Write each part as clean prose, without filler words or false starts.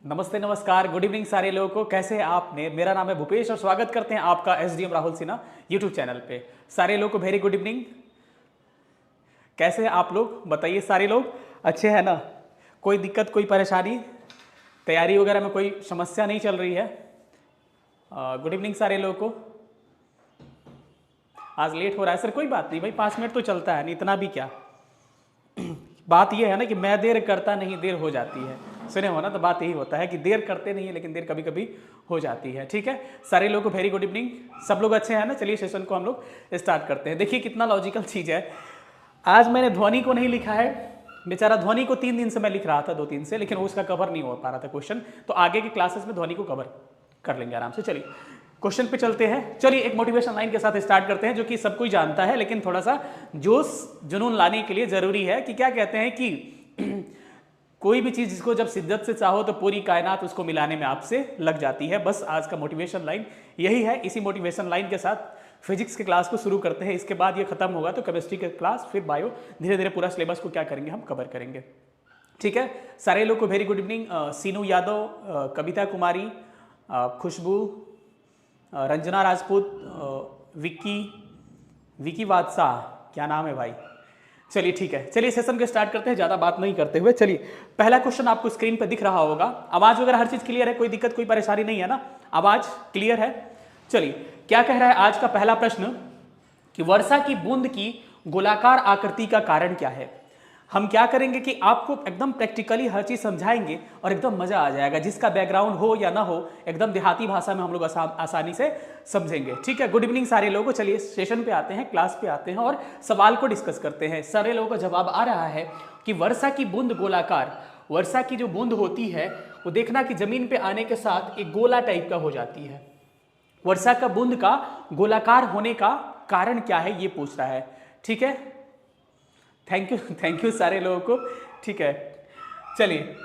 नमस्ते नमस्कार good evening सारे लोगों को। कैसे हैं आपने? मेरा नाम है भूपेश और स्वागत करते हैं आपका SDM Rahul Sinha YouTube channel पे। सारे लोगों को वेरी गुड इवनिंग। कैसे हैं आप लोग? बताइए सारे लोग अच्छे हैं ना? कोई दिक्कत, कोई परेशानी, तैयारी वगैरह में कोई समस्या नहीं चल रही है? गुड इवनिंग सारे लोगों को। आज लेट हो रहा है सर, कोई बात नहीं भाई, 5 मिनट तो चलता है, नहीं इतना भी क्या। बात यह है ना कि मैं देर करता नहीं, देर हो जाती है। सुने हो ना, तो बात यही होता है कि देर करते नहीं है लेकिन देर कभी कभी हो जाती है। ठीक है सारे लोगों को वेरी गुड इवनिंग। सब लोग अच्छे हैं ना? चलिए सेशन को हम लोग स्टार्ट करते हैं। देखिए कितना लॉजिकल चीज़ है। आज मैंने ध्वनि को नहीं लिखा है, बेचारा ध्वनि को 3 दिन से मैं लिख रहा था, 2-3 से, लेकिन उसका कवर नहीं हो पा रहा था क्वेश्चन। तो आगे की क्लासेस में ध्वनि को कवर कर लेंगे आराम से। चलिए क्वेश्चन पे चलते हैं। चलिए एक मोटिवेशन लाइन के साथ स्टार्ट करते हैं जो कि सब कोई जानता है, लेकिन थोड़ा सा जोश जुनून लाने के लिए जरूरी है कि क्या कहते हैं कि कोई भी चीज जिसको जब शिद्दत से चाहो तो पूरी कायनात उसको मिलाने में आपसे लग जाती है। बस आज का मोटिवेशन लाइन यही है। इसी मोटिवेशन लाइन के साथ फिजिक्स के क्लास को शुरू करते हैं। इसके बाद ये खत्म होगा तो केमिस्ट्री के क्लास, फिर बायो, धीरे धीरे पूरा सिलेबस को क्या करेंगे, हम कवर करेंगे। ठीक है सारे लोग को वेरी गुड इवनिंग। सीनू यादव, कविता कुमारी, खुशबू, रंजना राजपूत, विकी बादशाह, क्या नाम है भाई? चलिए ठीक है, चलिए सेशन के स्टार्ट करते हैं ज़्यादा बात नहीं करते हुए। चलिए पहला क्वेश्चन आपको स्क्रीन पर दिख रहा होगा। आवाज़ वगैरह हर चीज़ क्लियर है? कोई दिक्कत, कोई परेशानी नहीं है ना? आवाज़ क्लियर है? चलिए क्या कह रहा है आज का पहला प्रश्न कि वर्षा की बूंद की गोलाकार आकृति का कारण क्या है। हम क्या करेंगे कि आपको एकदम प्रैक्टिकली हर चीज़ समझाएंगे और एकदम मज़ा आ जाएगा। जिसका बैकग्राउंड हो या ना हो, एकदम देहाती भाषा में हम लोग आसानी से समझेंगे। ठीक है, गुड इवनिंग सारे लोगों को। चलिए सेशन पे आते हैं, क्लास पे आते हैं और सवाल को डिस्कस करते हैं। सारे लोगों का जवाब आ रहा है कि वर्षा की बूंद गोलाकार, वर्षा की जो बूंद होती है वो देखना कि जमीन पे आने के साथ एक गोला टाइप का हो जाती है। वर्षा का बूंद का गोलाकार होने का कारण क्या है ये पूछ रहा है। ठीक है, थैंक यू सारे लोगों को। ठीक है चलिए,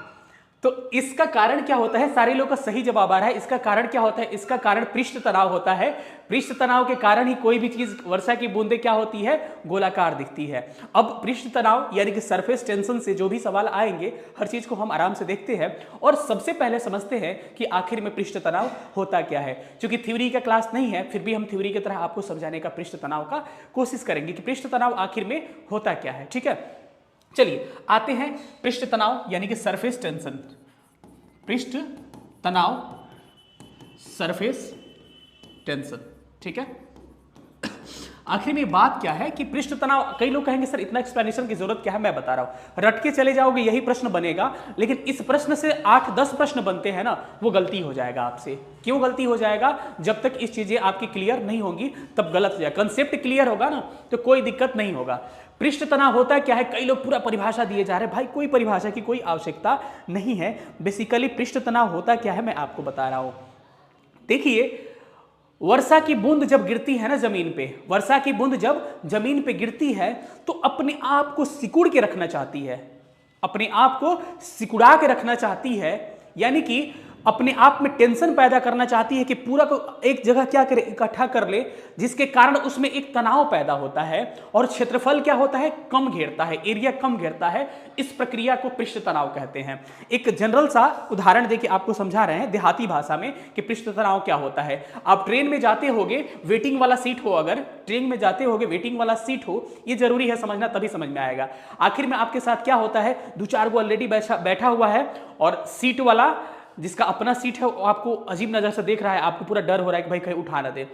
तो इसका कारण क्या होता है? सारे लोगों का सही जवाब आ रहा है। इसका कारण क्या होता है? इसका कारण पृष्ठ तनाव होता है। पृष्ठ तनाव के कारण ही कोई भी चीज, वर्षा की बूंदें क्या होती है? गोलाकार दिखती है। अब पृष्ठ तनाव यानी कि सरफेस टेंशन से जो भी सवाल आएंगे, हर चीज को हम आराम से देखते हैं और सबसे पहले समझते हैं कि आखिर में पृष्ठ तनाव होता क्या है। क्योंकि थ्योरी का क्लास नहीं है, फिर भी हम थ्योरी की तरह आपको समझाने का, पृष्ठ तनाव का कोशिश करेंगे कि पृष्ठ तनाव आखिर में होता क्या है। ठीक है, चलिए आते हैं पृष्ठ तनाव यानी कि सरफेस टेंशन। पृष्ठ तनाव, सरफेस टेंशन। ठीक है, आखिर में बात क्या है कि पृष्ठ तनाव, कई लोग कहेंगे सर इतना एक्सप्लेनेशन की जरूरत क्या है? मैं बता रहा हूं, रट के चले जाओगे यही प्रश्न बनेगा, लेकिन इस प्रश्न से 8-10 प्रश्न बनते हैं ना, वो गलती हो जाएगा आपसे। क्यों गलती हो जाएगा? जब तक इस चीजें आपकी क्लियर नहीं होंगी तब गलत हो जाएगा। कंसेप्ट क्लियर होगा ना तो कोई दिक्कत नहीं होगा। पृष्ठ तनाव होता क्या है? कई लोग पूरा परिभाषा दिए जा रहे हैं। भाई कोई परिभाषा की कोई आवश्यकता नहीं है। बेसिकली पृष्ठ तनाव होता क्या है मैं आपको बता रहा हूं। देखिए, वर्षा की बूंद जब गिरती है ना जमीन पे, वर्षा की बूंद जब जमीन पे गिरती है तो अपने आप को सिकुड़ के रखना चाहती है, अपने आप को सिकुड़ा के रखना चाहती है, यानी कि अपने आप में टेंशन पैदा करना चाहती है कि पूरा को एक जगह क्या करे, इकट्ठा कर ले, जिसके कारण उसमें एक तनाव पैदा होता है और क्षेत्रफल क्या होता है? कम घेरता है, एरिया कम घेरता है। इस प्रक्रिया को पृष्ठ तनाव कहते हैं। एक जनरल सा उदाहरण देके आपको समझा रहे हैं देहाती भाषा में कि पृष्ठ तनाव क्या होता है। आप ट्रेन में जाते होगे, वेटिंग वाला सीट हो, अगर ट्रेन में जाते होगे वेटिंग वाला सीट हो, ये जरूरी है समझना, तभी समझ में आएगा। आखिर में आपके साथ क्या होता है? 2-4 गो ऑलरेडी बैठा हुआ है और सीट वाला, जिसका अपना सीट है, वो आपको अजीब नजर से देख रहा है, आपको पूरा डर हो रहा है कि भाई कहीं उठा ना दे।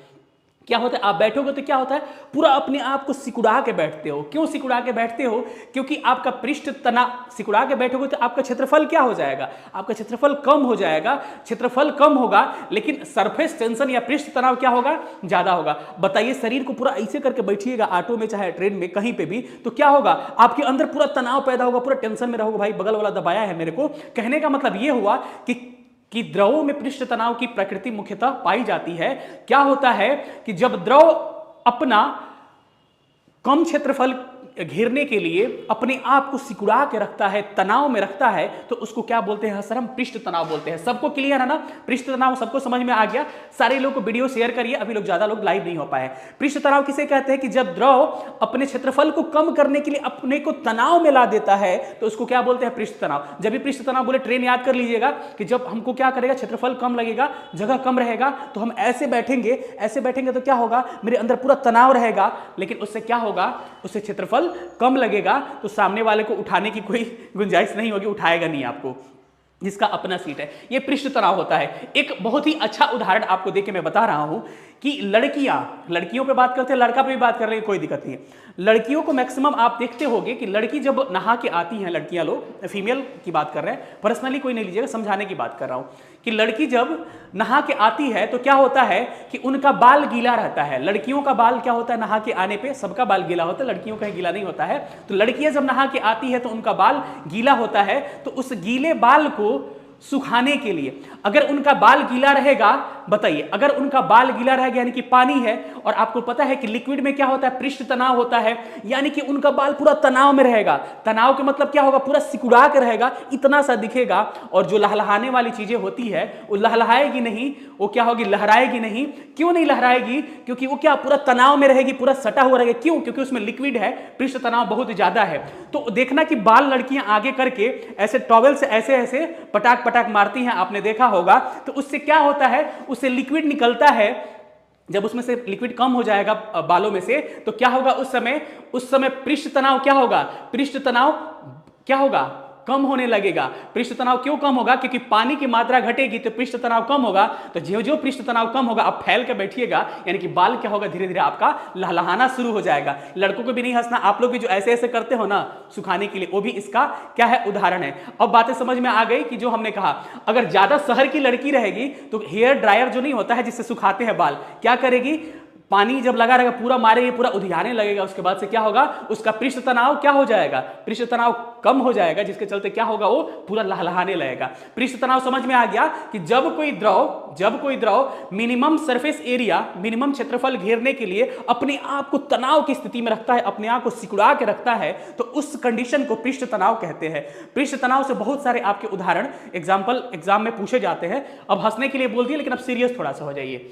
क्या होता है? आप बैठोगे तो क्या होता है? पूरा अपने आप को सिकुड़ा के बैठते हो। क्यों सिकुड़ा के बैठते हो? क्योंकि आपका पृष्ठ तनाव, सिकुड़ा के बैठोगे तो आपका क्षेत्रफल क्या हो जाएगा? आपका क्षेत्रफल कम हो जाएगा। क्षेत्रफल कम होगा लेकिन सरफेस टेंशन या पृष्ठ तनाव क्या होगा? ज्यादा होगा। बताइए, शरीर को पूरा ऐसे करके बैठिएगा ऑटो में चाहे ट्रेन में कहीं पे भी, तो क्या होगा? आपके अंदर पूरा तनाव पैदा होगा, पूरा टेंशन में रहोगे। भाई बगल वाला दबाया है मेरे को। कहने का मतलब ये हुआ कि द्रवों में पृष्ठ तनाव की प्रकृति मुख्यतः पाई जाती है। क्या होता है कि जब द्रव अपना कम क्षेत्रफल घेरने के लिए अपने आप को सिकुड़ा के रखता है, तनाव में रखता है, तो उसको क्या बोलते हैं सर? हम पृष्ठ तनाव बोलते हैं। सबको क्लियर है ना? पृष्ठ तनाव सबको समझ में आ गया? सारे लोग को वीडियो शेयर करिए, अभी लोग ज्यादा लोग लाइव नहीं हो पाए। पृष्ठ तनाव किसे कहते हैं? कि जब द्रव अपने क्षेत्रफल को कम करने के लिए अपने को तनाव में ला देता है, तो उसको क्या बोलते हैं? पृष्ठ तनाव। जब भी पृष्ठ तनाव बोले ट्रेन याद कर लीजिएगा कि जब हमको क्या करेगा, क्षेत्रफल कम लगेगा, जगह कम रहेगा, तो हम ऐसे बैठेंगे, ऐसे बैठेंगे तो क्या होगा? मेरे अंदर पूरा तनाव रहेगा, लेकिन उससे क्या होगा? उससे क्षेत्रफल कम लगेगा, तो सामने वाले को उठाने की कोई गुंजाइश नहीं होगी, उठाएगा नहीं आपको, जिसका अपना सीट है। ये पृष्ठ तनाव होता है। एक बहुत ही अच्छा उदाहरण आपको देके मैं बता रहा हूं कि लड़कियों पे बात करते हैं, लड़का पे भी बात कर रहे हैं, कोई दिक्कत नहीं है। लड़कियों को मैक्सिमम आप देखते होंगे कि लड़की जब नहा के आती हैं, लड़कियां लोग, फीमेल की बात कर रहे हैं, पर्सनली कोई नहीं लीजिएगा, समझाने की बात कर रहा हूं कि लड़की जब नहा के आती है तो क्या होता है कि उनका बाल गीला रहता है। लड़कियों का बाल क्या होता है? नहा के आने पे सबका बाल गीला होता है, लड़कियों का गीला नहीं होता है। तो लड़कियां जब नहा के आती है तो उनका बाल गीला होता है, तो उस गीले बाल को सुखाने के लिए, अगर उनका बाल गीला रहेगा, बताइए, अगर उनका बाल गीला रहेगा यानी कि पानी है, और आपको पता है कि लिक्विड में क्या होता है? पृष्ठ तनाव होता है, यानी कि उनका बाल पूरा तनाव में रहेगा। तनाव के मतलब क्या होगा? पूरा सिकुड़ा के रहेगा, इतना सा दिखेगा, और जो लहलहाने वाली चीजें होती है वो लहलहाएगी नहीं, वो क्या होगी? लहराएगी नहीं। क्यों नहीं लहराएगी? क्योंकि वो क्या? पूरा तनाव में रहेगी, पूरा सटा हुआ रहेगा। क्यों? क्योंकि उसमें लिक्विड है, पृष्ठ तनाव बहुत ज्यादा है। तो देखना कि बाल लड़कियां आगे करके ऐसे टॉवेल से ऐसे ऐसे पटाक पटाक मारती हैं, आपने देखा होगा। तो उससे क्या होता है? उससे लिक्विड निकलता है। जब उसमें से लिक्विड कम हो जाएगा बालों में से, तो क्या होगा? उस समय पृष्ठ तनाव क्या होगा? पृष्ठ तनाव क्या होगा? कम होने लगेगा। पृष्ठ तनाव क्यों कम होगा? क्योंकि पानी की मात्रा घटेगी तो पृष्ठ तनाव कम होगा। तो जो जो पृष्ठ तनाव कम होगा, आप फैल के बैठिएगा, यानी कि बाल क्या होगा? धीरे धीरे आपका लहलहाना शुरू हो जाएगा। लड़कों को भी नहीं हंसना, आप लोग भी जो ऐसे ऐसे करते हो ना सुखाने के लिए, वो भी इसका क्या है? उदाहरण है। अब बातें समझ में आ गई कि जो हमने कहा, अगर ज्यादा शहर की लड़की रहेगी तो हेयर ड्रायर जो नहीं होता है जिससे सुखाते हैं बाल, क्या करेगी? पानी जब लगा रहेगा, पूरा मारेगी, पूरा उधियाने लगेगा, उसके बाद से क्या होगा? उसका पृष्ठ तनाव क्या हो जाएगा? पृष्ठ तनाव कम हो जाएगा, जिसके चलते क्या होगा? वो पूरा लहलहाने लगेगा। पृष्ठ तनाव समझ में आ गया कि जब कोई द्रव मिनिमम सरफेस एरिया, मिनिमम क्षेत्रफल घेरने के लिए अपने आप को तनाव की स्थिति में रखता है, अपने आप को सिकुड़ा के रखता है, तो उस कंडीशन को पृष्ठ तनाव कहते हैं। पृष्ठ तनाव से बहुत सारे आपके उदाहरण एग्जाम में पूछे जाते हैं। अब हंसने के लिए बोल दिए, लेकिन अब सीरियस थोड़ा सा हो जाइए।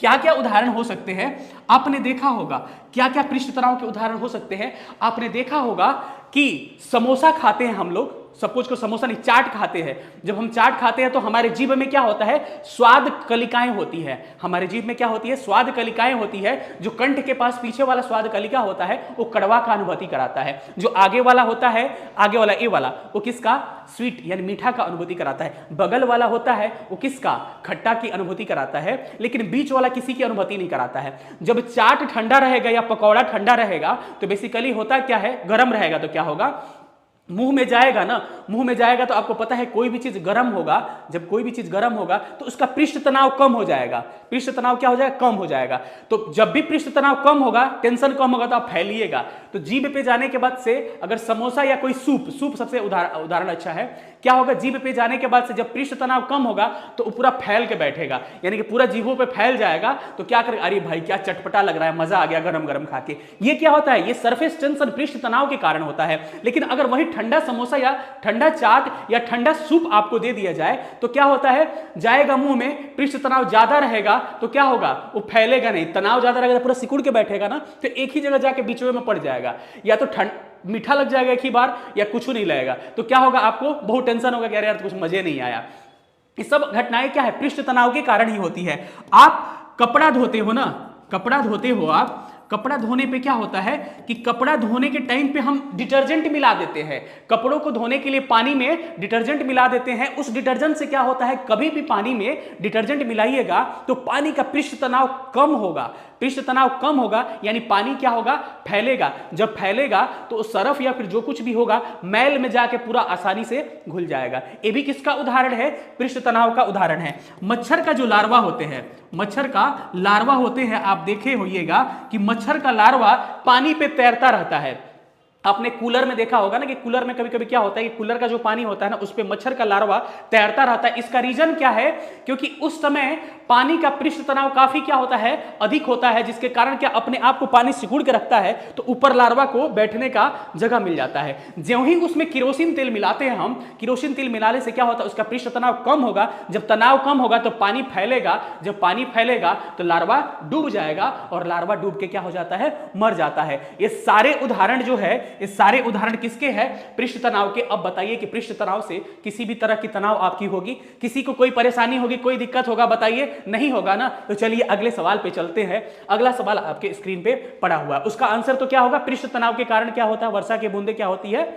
क्या क्या उदाहरण हो सकते हैं? आपने देखा होगा क्या क्या पृष्ठ तनाव के उदाहरण हो सकते हैं। आपने देखा होगा कि समोसा खाते हैं हम लोग, सपोज को समोसा नहीं, चाट खाते हैं। जब हम चाट खाते हैं तो हमारे जीभ में क्या होता है? स्वाद कलिकाएं होती है। हमारे जीभ में क्या होती है? स्वाद कलिकाएं होती है। जो कंठ के पास पीछे वाला स्वाद कलिका होता है वो कड़वा का अनुभूति कराता है। जो आगे वाला होता है, आगे वाला ए वाला, वो किसका? स्वीट यानी मीठा का अनुभूति कराता है। बगल वाला होता है वो किसका? खट्टा की अनुभूति कराता है। लेकिन बीच वाला किसी की अनुभूति नहीं कराता है। जब चाट ठंडा रहेगा या पकौड़ा ठंडा रहेगा तो बेसिकली होता क्या है? गर्म रहेगा, तो क्या होगा? मुंह में जाएगा ना, मुंह में जाएगा तो आपको पता है कोई भी चीज गर्म होगा, जब कोई भी चीज गर्म होगा तो उसका पृष्ठ तनाव कम हो जाएगा। पृष्ठ तनाव क्या हो जाएगा? कम हो जाएगा। तो जब भी पृष्ठ तनाव कम होगा, टेंशन कम होगा, तो आप फैलिएगा। तो जीभ पे जाने के बाद से अगर समोसा या कोई सूप सबसे उदाहरण अच्छा है, क्या होगा? जीभ पे जाने के बाद से जब पृष्ठ तनाव कम होगा तो पूरा फैल के बैठेगा, यानी कि पूरा जीभों पे फैल जाएगा। तो क्या करेगा? अरे भाई क्या चटपटा लग रहा है, मजा आ गया गरम गरम खा के। ये क्या होता है? ये सरफेस टेंशन पृष्ठ तनाव के कारण होता है। लेकिन अगर वही ठंडा समोसा या ठंडा चाट या ठंडा सूप आपको दे दिया जाए तो क्या होता है? जाएगा मुंह में, पृष्ठ तनाव ज्यादा रहेगा तो क्या होगा? वो फैलेगा नहीं। तनाव ज्यादा रहेगा तो पूरा सिकुड़ के बैठेगा ना, तो एक ही जगह जाके बीचों में पड़ जाएगा। या तो मीठा लग जाएगा एक ही बार, या कुछ नहीं लगेगा। तो क्या होगा? आपको बहुत टेंशन होगा कि अरे यार कुछ मजे नहीं आया। ये सब घटनाएं क्या है? पृष्ठ तनाव के कारण ही होती है। आप कपड़ा धोते हो ना, कपड़ा धोते हो आप, कपड़ा धोने पे क्या होता है कि कपड़ा धोने के टाइम पे हम डिटर्जेंट मिला देते हैं। कपड़ों को धोने के लिए पानी में डिटर्जेंट मिला देते हैं। उस डिटर्जेंट से क्या होता है? कभी भी पानी में डिटर्जेंट मिलाइएगा तो पानी का पृष्ठ तनाव कम होगा। पृष्ठ तनाव कम होगा यानी पानी क्या होगा? फैलेगा। जब फैलेगा तो सरफ या फिर जो कुछ भी होगा मैल में जाके पूरा आसानी से घुल जाएगा। ये भी किसका उदाहरण है? पृष्ठ तनाव का उदाहरण है। मच्छर का जो लार्वा होते हैं, मच्छर का लार्वा होते हैं, आप देखे होइएगा कि मच्छर का लार्वा पानी पे तैरता रहता है। आपने कूलर में देखा होगा ना कि कूलर में कभी कभी क्या होता है कि कूलर का जो पानी होता है ना उस पे मच्छर का लार्वा तैरता रहता है। इसका रीजन क्या है? क्योंकि उस समय पानी का पृष्ठ तनाव काफी क्या होता है, अधिक होता है, जिसके कारण क्या अपने आप को पानी सिकुड़ के रखता है, तो ऊपर लार्वा को बैठने का जगह मिल जाता है। ज्यों ही उसमें केरोसिन तेल मिलाते हैं हम, केरोसिन तेल मिलाने से क्या होता है, उसका पृष्ठ तनाव कम होगा। जब तनाव कम होगा तो पानी फैलेगा, जब पानी फैलेगा तो लार्वा डूब जाएगा, और लार्वा डूब के क्या हो जाता है, मर जाता है। ये सारे उदाहरण जो है, ये सारे उदाहरण किसके हैं? पृष्ठ तनाव के। अब बताइए कि पृष्ठ तनाव से किसी भी तरह की तनाव आपकी होगी, किसी को कोई परेशानी होगी, कोई दिक्कत होगा? बताइए, नहीं होगा ना। तो चलिए अगले सवाल पे चलते हैं। अगला सवाल आपके स्क्रीन पे पड़ा हुआ है, उसका आंसर तो क्या होगा? पृष्ठ तनाव के कारण क्या होता है? वर्षा की बूंदें क्या होती है,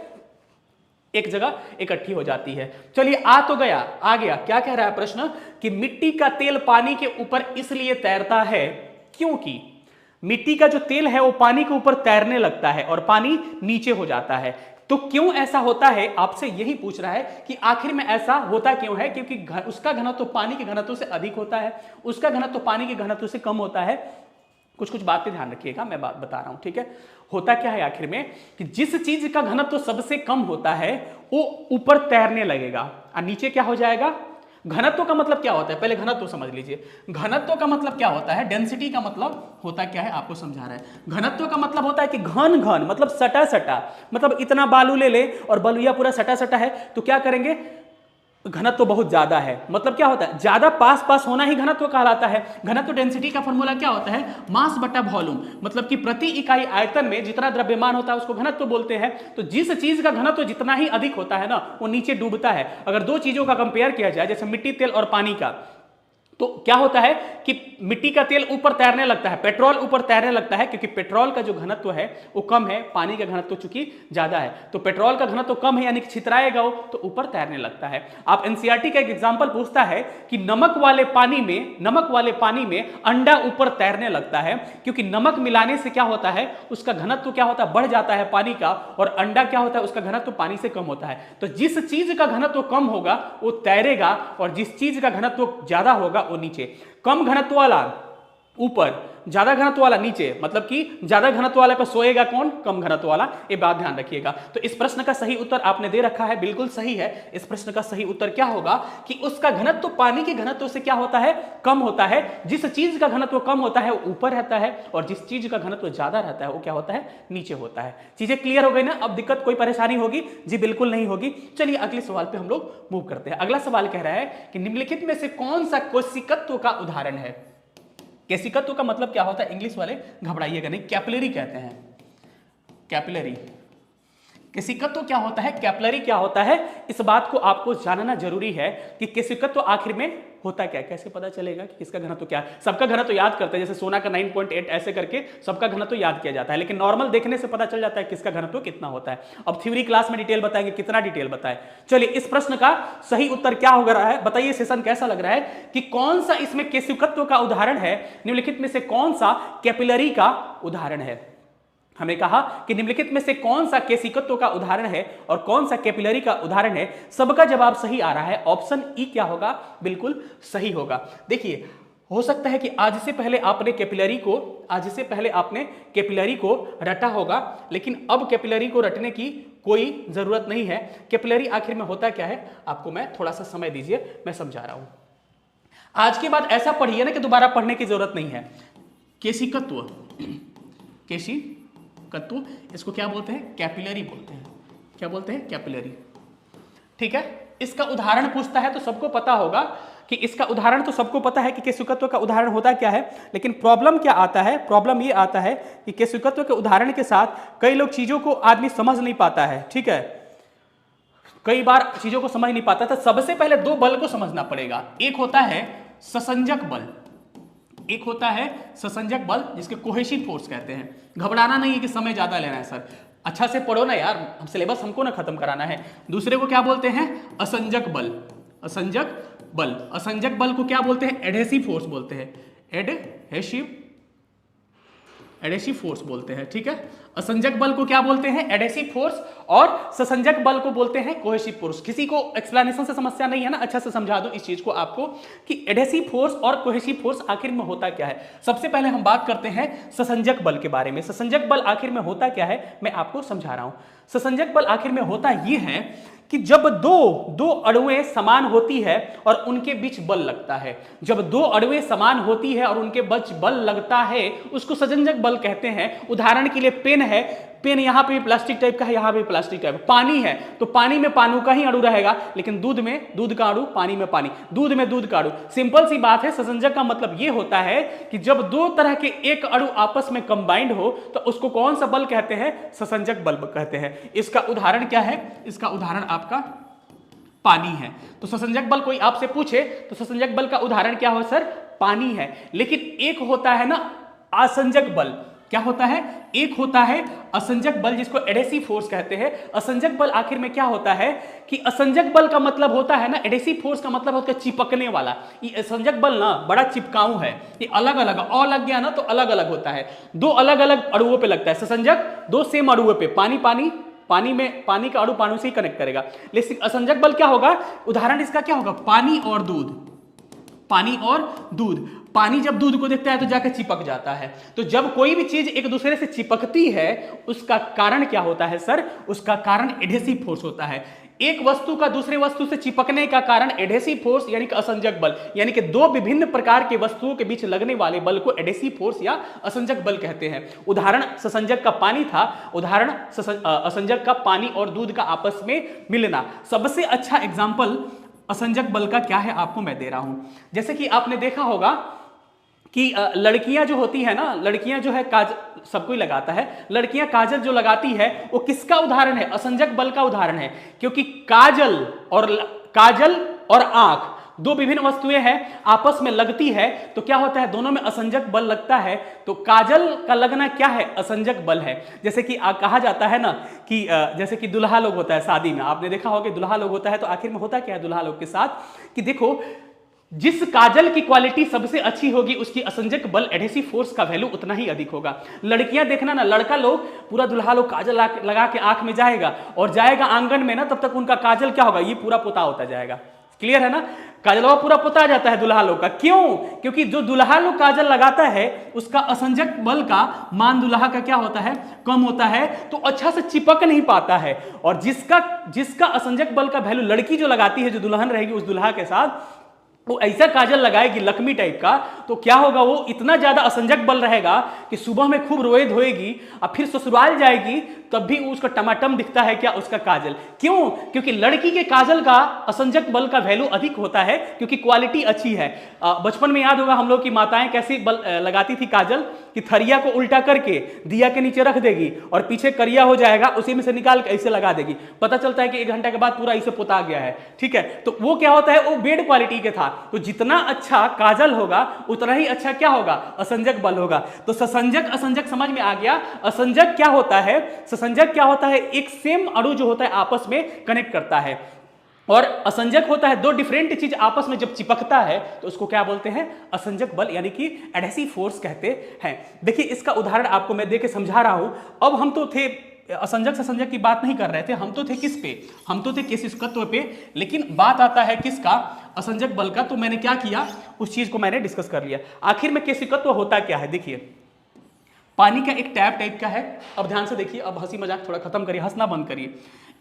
एक जगह इकट्ठी हो जाती है। चलिए आ तो गया, आ गया। क्या कह रहा है प्रश्न? कि मिट्टी का तेल पानी के ऊपर इसलिए तैरता है क्योंकि मिट्टी का जो तेल है वो पानी के ऊपर तैरने लगता है और पानी नीचे हो जाता है। तो क्यों ऐसा होता है, आपसे यही पूछ रहा है कि आखिर में ऐसा होता क्यों है? क्योंकि उसका घनत्व तो पानी के घनत्व से अधिक होता है, उसका घनत्व तो पानी के घनत्व से कम होता है। कुछ कुछ बातें ध्यान रखिएगा, मैं बात बता रहा हूं, ठीक है। होता क्या है आखिर में कि जिस चीज का घनत्व सबसे कम होता है वो ऊपर तैरने लगेगा और नीचे क्या हो जाएगा। घनत्व का मतलब क्या होता है, पहले घनत्व समझ लीजिए। घनत्व का मतलब क्या होता है, डेंसिटी का मतलब होता क्या है, आपको समझा रहा है। घनत्व का मतलब होता है कि घन घन मतलब सटा सटा, मतलब इतना बालू ले ले और बलुया पूरा सटा सटा है तो क्या करेंगे, घनत्व तो बहुत ज्यादा है। मतलब क्या होता है, ज्यादा पास पास होना ही घनत्व कहलाता है। घनत्व डेंसिटी का फॉर्मूला क्या होता है, मास बटा वॉल्यूम, मतलब कि प्रति इकाई आयतन में जितना द्रव्यमान होता है उसको घनत्व बोलते हैं। तो जिस चीज का घनत्व जितना ही अधिक होता है ना वो नीचे डूबता है। अगर दो चीजों का कंपेयर किया जाए, जैसे मिट्टी तेल और पानी का, तो क्या होता है कि मिट्टी का तेल ऊपर तैरने लगता है, पेट्रोल ऊपर तैरने लगता है, क्योंकि पेट्रोल का जो घनत्व है वो कम है, पानी का घनत्व चूंकि ज्यादा है। तो पेट्रोल का घनत्व कम है यानी कि छितराएगा वो, तो ऊपर तैरने लगता है। आप एनसीईआरटी का एक एग्जांपल पूछता है कि नमक वाले पानी में अंडा ऊपर तैरने लगता है, क्योंकि नमक मिलाने से क्या होता है, उसका घनत्व क्या होता है, बढ़ जाता है पानी का, और अंडा क्या होता है, उसका घनत्व पानी से कम होता है। तो जिस चीज का घनत्व कम होगा वो तैरेगा, और जिस चीज का घनत्व ज्यादा होगा वो नीचे। कम घनत्व वाला ऊपर, ज्यादा घनत्व वाला नीचे, मतलब कि ज्यादा घनत्व वाले पर सोएगा कौन, कम घनत्व वाला। ये बात ध्यान रखिएगा। तो इस प्रश्न का सही उत्तर आपने दे रखा है, बिल्कुल सही है। इस प्रश्न का सही उत्तर क्या होगा कि उसका घनत्व पानी के घनत्व से क्या होता है, कम होता है। जिस चीज का घनत्व कम होता है वो ऊपर रहता है, और जिस चीज का घनत्व ज्यादा रहता है वो क्या होता है, नीचे होता है। चीजें क्लियर हो गई ना? अब दिक्कत कोई परेशानी होगी? जी बिल्कुल नहीं होगी। चलिए अगले सवाल पे हम लोग मूव करते हैं। अगला सवाल कह रहा है कि निम्नलिखित में से कौन सा कोशिकत्व का उदाहरण है। केशिकत्व का मतलब क्या होता है, इंग्लिश वाले घबराइएगा नहीं, कैपिलरी कहते हैं। कैपिलरी, केशिकत्व क्या होता है, कैपिलरी क्या होता है, इस बात को आपको जानना जरूरी है कि केशिकत्व आखिर में होता क्या है। कैसे पता चलेगा कि किसका घनत्व क्या है? सबका घनत्व याद करते हैं, जैसे सोना का 9.8 ऐसे करके सबका घनत्व याद किया जाता है, लेकिन नॉर्मल देखने से पता चल जाता है किसका घनत्व कितना होता है। अब थ्योरी क्लास में डिटेल बताएंगे, कितना डिटेल बताए। चलिए इस प्रश्न का सही उत्तर क्या हो रहा है, बताइए। सेशन कैसा लग रहा है कि कौन सा इसमें केशिकत्व का उदाहरण है, निम्नलिखित में से कौन सा कैपिलरी का उदाहरण है। हमने कहा कि निम्नलिखित में से कौन सा केशिकत्व का उदाहरण है और कौन सा कैपिलरी का उदाहरण है। सबका जवाब सही आ रहा है, ऑप्शन ई क्या होगा, बिल्कुल सही होगा। देखिए हो सकता है कि आज से पहले आपने कैपिलरी को रटा होगा, लेकिन अब कैपिलरी को रटने की कोई जरूरत नहीं है। कैपिलरी आखिर में होता क्या है, आपको मैं थोड़ा सा समय दीजिए, मैं समझा रहा हूं। आज के बाद ऐसा पढ़िए ना कि दोबारा पढ़ने की जरूरत नहीं है। केशिकत्व, इसको क्या बोलते हैं, कैपिलरी बोलते हैं। क्या बोलते हैं, कैपिलरी। ठीक है, इसका उदाहरण पूछता है तो सबको पता होगा कि इसका उदाहरण तो सबको पता है कि केशिकत्व का उदाहरण होता क्या है, लेकिन प्रॉब्लम क्या आता है, प्रॉब्लम ये आता है कि केशिकत्व के उदाहरण के साथ कई लोग चीजों को आदमी समझ नहीं पाता है। ठीक है, कई बार चीजों को समझ नहीं पाता था। सबसे पहले दो बल को समझना पड़ेगा। एक होता है ससंजक बल, एक होता है ससंजक बल जिसके कोहेसिव फोर्स कहते हैं। घबराना नहीं है कि समय ज्यादा लेना है सर, अच्छा से पढ़ो ना यार, हम सिलेबस हमको ना खत्म कराना है। दूसरे को क्या बोलते हैं, असंजक बल। असंजक बल, असंजक बल को क्या बोलते हैं, एडहेसिव फोर्स बोलते हैं। एडेसिव फोर्स बोलते हैं, ठीक है। असंजक बल को क्या बोलते हैं? एडेसिव फोर्स, और ससंजक बल को बोलते हैं कोहेसिव फोर्स। किसी को एक्सप्लेनेशन से समस्या नहीं है ना? अच्छा से समझा दूं इस चीज को आपको कि एडेसिव फोर्स और कोहेसिव फोर्स आखिर में होता क्या है। सबसे पहले हम बात करते हैं ससंजक बल के बारे में। ससंजक बल आखिर में होता क्या है, मैं आपको समझा रहा हूं। ससंजक बल आखिर में होता यह है कि जब दो अणुएं समान होती है और उनके बीच बल लगता है, जब दो अणुएं समान होती है और उनके बीच बल लगता है, उसको ससंजक बल कहते हैं। उदाहरण के लिए पेन है, पेन यहां पे प्लास्टिक टाइप का है, यहां पे प्लास्टिक टाइप। पानी है तो पानी में पानी का ही अणु रहेगा, लेकिन दूध में दूध का अणु, पानी में पानी, दूध में दूध का अणु। सिंपल सी बात है। ससंजक का मतलब यह होता है कि जब दो तरह के एक अणु आपस में कंबाइंड हो तो उसको कौन सा बल कहते हैं? ससंजक बल कहते हैं। इसका उदाहरण क्या है? इसका उदाहरण आपका पानी है। तो ससंजक बल कोई आपसे पूछे तो ससंजक बल का उदाहरण क्या हो? सर पानी है। लेकिन एक होता है ना असंजक बल। क्या होता है? एक होता है असंजक बल, जिसको एडेसिव फोर्स कहते हैं। असंजक बल आखिर में क्या होता है कि असंजक बल का मतलब होता है ना, एडेसिव फोर्स का मतलब होता है चिपकने वाला। ये असंजक बल ना बड़ा चिपकाऊ है, ये अलग अलग और लग गया ना तो अलग अलग होता है। दो अलग अलग अणुओं पे लगता है। ससंजक दो सेम अणुओं पे, पानी पानी, पानी में पानी का अणु पानी से ही कनेक्ट करेगा। लेकिन असंजक बल क्या होगा? उदाहरण इसका क्या होगा? पानी और दूध, पानी और दूध। पानी जब दूध को देखता है तो जाकर चिपक जाता है। तो जब कोई भी चीज एक दूसरे से चिपकती है उसका कारण क्या होता है? सर उसका कारण एडेसिव फोर्स होता है। एक वस्तु का दूसरे वस्तु से चिपकने का कारण एडेसिव फोर्स यानी कि असंजक बल, यानी कि दो विभिन्न प्रकार के वस्तुओं के बीच लगने वाले बल को एडेसिव फोर्स या असंजक बल कहते हैं। उदाहरण ससंजक का पानी था, उदाहरण असंजक का पानी और दूध का आपस में मिलना। सबसे अच्छा एग्जाम्पल असंजक बल का क्या है आपको मैं दे रहा हूं। जैसे कि आपने देखा होगा कि लड़कियां जो होती है ना, लड़कियां जो है काजल सब कोई लगाता है, लड़कियां काजल जो लगाती है वो किसका उदाहरण है? असंजक बल का उदाहरण है। क्योंकि काजल और आंख दो विभिन्न वस्तुएं हैं, आपस में लगती है तो क्या होता है? दोनों में असंजक बल लगता है। तो काजल का लगना क्या है? असंजक बल है। जैसे कि कहा जाता है ना कि जैसे कि दुल्हा लोग होता है शादी में, आपने देखा होगा कि दुल्हा लोग होता है तो आखिर में होता क्या है दुल्हा लोग के साथ कि देखो जिस काजल की क्वालिटी सबसे अच्छी होगी उसकी असंजक बल एडेसिव फोर्स का वैल्यू उतना ही अधिक होगा। लड़कियां देखना ना, लड़का लोग पूरा दुल्हा लोग काजल लगा के आंख में जाएगा और जाएगा आंगन में ना, तब तक उनका काजल क्या होगा? ये पूरा पोता होता जाएगा। क्लियर है ना? काजलवा पूरा पोता जाता है दुल्हा लोग का। क्यों? क्योंकि जो दुल्हा लोग काजल लगाता है उसका असंजक बल का मान दुल्हा का क्या होता है? कम होता है, तो अच्छा से चिपक नहीं पाता है। और जिसका असंजक बल का वैल्यू लड़की जो लगाती है, जो दुल्हन रहेगी उस दुल्हा के साथ, वो ऐसा काजल लगाएगी लक्ष्मी टाइप का, तो क्या होगा? वो इतना ज्यादा असंजक बल रहेगा कि सुबह में खूब रोए धोएगी और फिर ससुराल जाएगी तब भी उसका टमाटम दिखता है क्या? उसका काजल। क्यों? क्योंकि लड़की के काजल का असंजक बल का वैल्यू अधिक होता है, क्योंकि क्वालिटी अच्छी है। बचपन में याद होगा हम लोग की माताएं कैसी लगाती थी काजल कि थरिया को उल्टा करके दिया के नीचे रख देगी और पीछे करिया हो जाएगा, उसी में से निकाल के ऐसे लगा देगी। पता चलता है कि 1 घंटे के बाद पूरा ऐसे पोता गया है। ठीक है, तो वो क्या होता है? वो बेड क्वालिटी के था। तो जितना अच्छा काजल होगा उतना ही अच्छा क्या होगा? असंजक बल होगा। तो ससंजक असंजक समझ में आ गया। असंजक क्या होता है? ससंजक क्या होता है? एक सेम अणु जो होता है आपस में कनेक्ट करता है। और असंजक होता है दो डिफरेंट चीज आपस में जब चिपकता है तो उसको क्या बोलते हैं? असंजक बल यानी कि एडेसिव फोर्स कहते हैं। देखिए इसका उदाहरण आपको मैं देके समझा रहा हूं। अब हम तो थे असंजक ससंजक की बात नहीं कर रहे थे, हम तो थे किस पे? हम तो थे केशिकत्व पे। लेकिन बात आता है किसका? असंजक बल का। तो मैंने क्या किया, उस चीज को मैंने डिस्कस कर लिया। आखिर में केशिकत्व होता क्या है? देखिए पानी का एक टैप टाइप का है। अब ध्यान से देखिए, अब हंसी मजाक थोड़ा खत्म करिए, हंसना बंद करिए।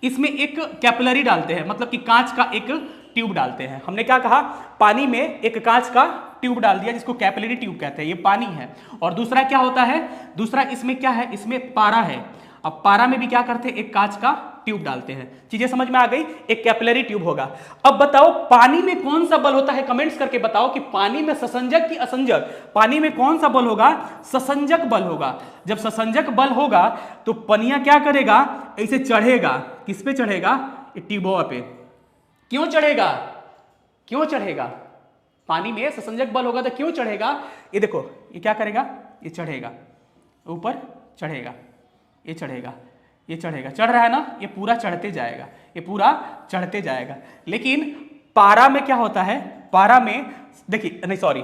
इसमें एक कैपिलरी डालते हैं, मतलब कि कांच का एक ट्यूब डालते हैं। हमने क्या कहा? पानी में एक कांच का ट्यूब डाल दिया जिसको कैपिलरी ट्यूब कहते हैं। ये पानी है। और दूसरा क्या होता है? दूसरा इसमें क्या है? इसमें पारा है। अब पारा में भी क्या करते हैं? एक कांच का ट्यूब डालते हैं। चीजें समझ में आ गई? एक कैपिलरी ट्यूब होगा। अब बताओ पानी में कौन सा बल होता है? कमेंट्स करके बताओ कि पानी में ससंजक की असंजक? पानी में कौन सा बल होगा? ससंजक बल होगा। जब ससंजक बल होगा तो पनिया क्या करेगा? ऐसे चढ़ेगा। किस पे चढ़ेगा? ट्यूबों पे। क्यों चढ़ेगा? क्यों चढ़ेगा? पानी में ससंजक बल होगा तो क्यों चढ़ेगा? ये देखो, ये क्या करेगा? ये चढ़ेगा, ऊपर चढ़ेगा, ये चढ़ेगा, ये चढ़ेगा, चढ़ रहा है ना? ये पूरा चढ़ते जाएगा, ये पूरा चढ़ते जाएगा। लेकिन पारा में क्या होता है? पारा में देखिए, नहीं सॉरी,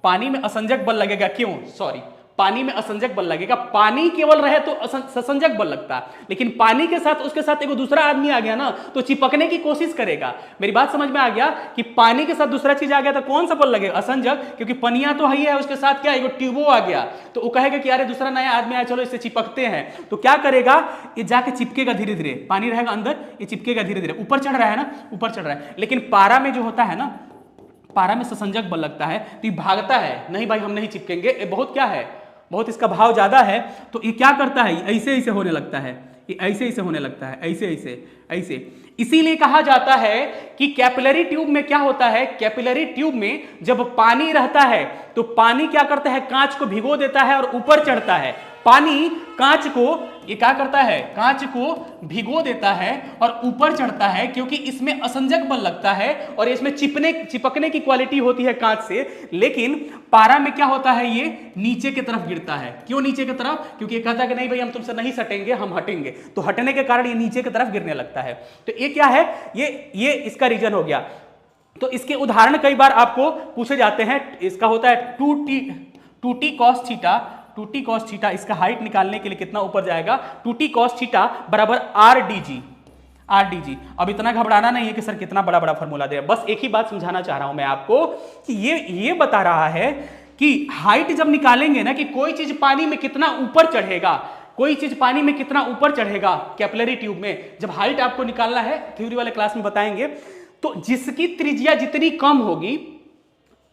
पानी में असंजक बल लगेगा। क्यों? सॉरी, पानी में असंजक बल लगेगा। पानी केवल रहे तो ससंजक बल लगता है, लेकिन पानी के साथ उसके साथ एक दूसरा आदमी आ गया ना, तो चिपकने की कोशिश करेगा। मेरी बात समझ में आ गया कि पानी के साथ दूसरा चीज आ गया तो कौन सा बल लगेगा? असंजक, क्योंकि पनिया तो है, उसके साथ क्या एक ट्यूबो आ गया, तो वो कहेगा कि अरे दूसरा नया आदमी आया, चलो इससे चिपकते हैं। तो क्या करेगा, ये जाके चिपकेगा धीरे धीरे, पानी रहेगा अंदर, ये चिपकेगा धीरे धीरे, ऊपर चढ़ रहा है ना, ऊपर चढ़ रहा है। लेकिन पारा में जो होता है ना, पारा में ससंजक बल लगता है, तो ये भागता है, नहीं भाई हम नहीं चिपकेंगे, ये बहुत क्या है, बहुत इसका भाव ज्यादा है, तो ये क्या करता है, ऐसे ऐसे होने लगता है, ये ऐसे ऐसे होने लगता है, ऐसे ऐसे ऐसे। इसीलिए कहा जाता है कि कैपिलरी ट्यूब में क्या होता है, कैपिलरी ट्यूब में जब पानी रहता है तो पानी क्या करता है, कांच को भिगो देता है और ऊपर चढ़ता है। पानी कांच को ये क्या करता है, कांच को भिगो देता है और ऊपर चढ़ता है, क्योंकि इसमें असंजक बल लगता है और इसमें चिपकने की क्वालिटी होती है कांच से। लेकिन पारा में क्या होता है, ये नीचे की तरफ गिरता है। क्यों नीचे की तरफ? क्योंकि ये कहता है कि नहीं भाई हम तुमसे नहीं सटेंगे, हम हटेंगे, तो हटने के कारण ये नीचे की तरफ गिरने लगता है। तो ये क्या है, ये इसका रीजन हो गया। तो इसके उदाहरण कई बार आपको पूछे जाते हैं। इसका होता है 2t cos theta, 2t cos theta, इसका हाइट निकालने के लिए कितना ऊपर जाएगा, 2t cos थीटा बराबर RdG। अब इतना घबराना नहीं है कि सर कितना बड़ा बड़ा फॉर्मूला दे, बस एक ही बात समझाना चाह रहा हूं मैं आपको कि ये बता रहा है कि हाइट जब निकालेंगे ना, कि कोई चीज पानी में कितना ऊपर चढ़ेगा, कोई चीज पानी में कितना ऊपर चढ़ेगा कैपिलरी ट्यूब में, जब हाइट आपको निकालना है, थ्योरी वाले क्लास में बताएंगे, तो जिसकी त्रिज्या जितनी कम होगी,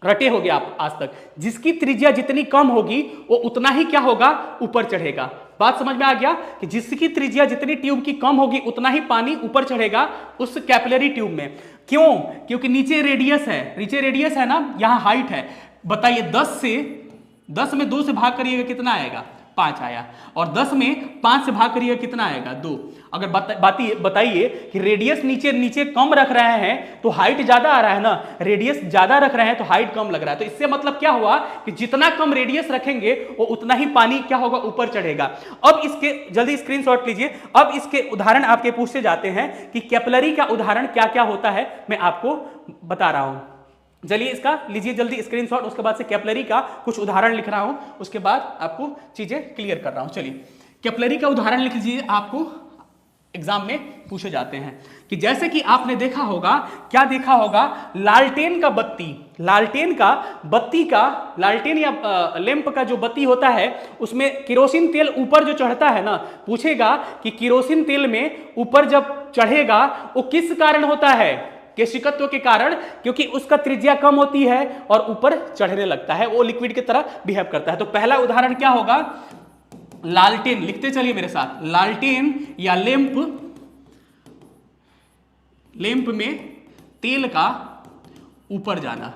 रटे होगे आप आज तक, जिसकी त्रिज्या जितनी कम होगी वो उतना ही क्या होगा, ऊपर चढ़ेगा। बात समझ में आ गया कि जिसकी त्रिज्या जितनी ट्यूब की कम होगी उतना ही पानी ऊपर चढ़ेगा उस कैपिलरी ट्यूब में। क्यों? क्योंकि नीचे रेडियस है, नीचे रेडियस है ना, यहां हाइट है। बताइए 10 में 2 से भाग करिएगा कितना आएगा, 5 आया, और 10 में 5 से भाग करिएगा कितना आएगा, 2। अगर बताइए कि रेडियस नीचे कम रख रहे हैं तो हाइट ज्यादा आ रहा है ना, रेडियस ज्यादा रख रहे हैं तो हाइट कम लग रहा है। तो इससे मतलब क्या हुआ कि जितना कम रेडियस रखेंगे वो उतना ही पानी क्या होगा, ऊपर चढ़ेगा। अब इसके जल्दी स्क्रीनशॉट लीजिए। अब इसके उदाहरण आपके पूछे जाते हैं कि कैपिलरी का उदाहरण क्या क्या होता है, मैं आपको बता रहा हूं। चलिए इसका लीजिए जल्दी स्क्रीनशॉट, उसके बाद से कैपिलरी का कुछ उदाहरण लिख रहा हूं, उसके बाद आपको चीजें क्लियर कर रहा हूं। चलिए कैपिलरी का उदाहरण लिख लीजिए, आपको एग्जाम में पूछे जाते हैं कि जैसे कि आपने देखा होगा, क्या देखा होगा, लालटेन या लैंप का जो बत्ती होता है उसमें केरोसिन तेल ऊपर जो चढ़ता है ना, पूछेगा कि केरोसिन तेल में ऊपर जब चढ़ेगा वो किस कारण होता है, केशिकत्व के कारण, क्योंकि उसका त्रिज्या कम होती है और ऊपर चढ़ने लगता है, वो लिक्विड की तरह बिहेव करता है। तो पहला उदाहरण क्या होगा, लालटेन, लिखते चलिए मेरे साथ, लालटेन या लैंप में तेल का ऊपर जाना,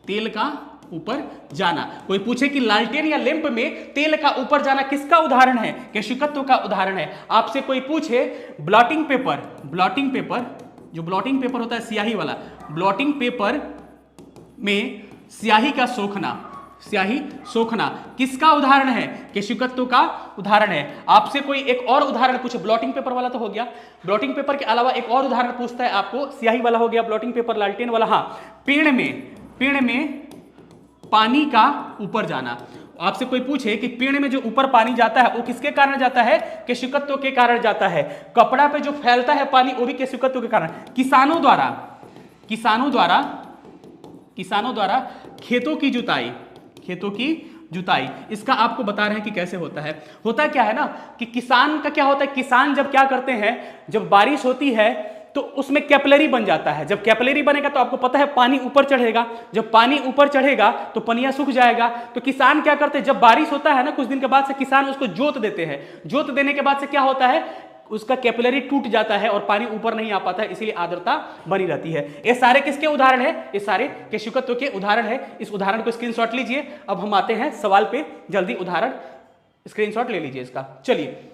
तेल का ऊपर जाना। कोई पूछे कि लालटेन या लैंप में तेल का ऊपर जाना किसका उदाहरण है, केशिकत्व का उदाहरण है। आपसे कोई पूछे ब्लॉटिंग पेपर, जो ब्लॉटिंग पेपर होता है स्याही वाला, ब्लॉटिंग पेपर में स्याही सोखना किसका उदाहरण है, केशिकत्व का उदाहरण है। आपसे कोई एक और उदाहरण पूछे, ब्लॉटिंग पेपर वाला तो हो गया, ब्लॉटिंग पेपर के अलावा एक और उदाहरण पूछता है आपको, स्याही वाला हो गया, ब्लॉटिंग पेपर, लालटेन वाला, हाँ, पेड़ में पानी का ऊपर जाना। आपसे कोई पूछे कि पेड़ में जो ऊपर पानी जाता है वो किसके कारण जाता है, केशिकत्व के कारण जाता है। कपड़ा पे जो फैलता है पानी वो भी केशिकत्व के कारण। किसानों द्वारा खेतों की जुताई, इसका आपको बता रहे हैं कि कैसे होता है। होता क्या है ना कि किसान का क्या होता है, किसान जब क्या करते हैं, जब बारिश होती है तो उसमें कैपिलरी बन जाता है। जब कैपिलरी बनेगा तो आपको पता है पानी ऊपर चढ़ेगा, जब पानी ऊपर चढ़ेगा तो पनिया सूख जाएगा। तो किसान क्या करते हैं, जब बारिश होता है ना कुछ दिन के बाद से किसान उसको जोत देते हैं। जोत देने के बाद से क्या होता है, उसका कैपिलरी टूट जाता है और पानी ऊपर नहीं आ पाता है, इसीलिए आर्द्रता बनी रहती है। ये सारे किसके उदाहरण है, ये सारे केशिकत्व के उदाहरण है। इस उदाहरण को स्क्रीनशॉट लीजिए। अब हम आते हैं सवाल पे, जल्दी उदाहरण स्क्रीनशॉट ले लीजिए इसका। चलिए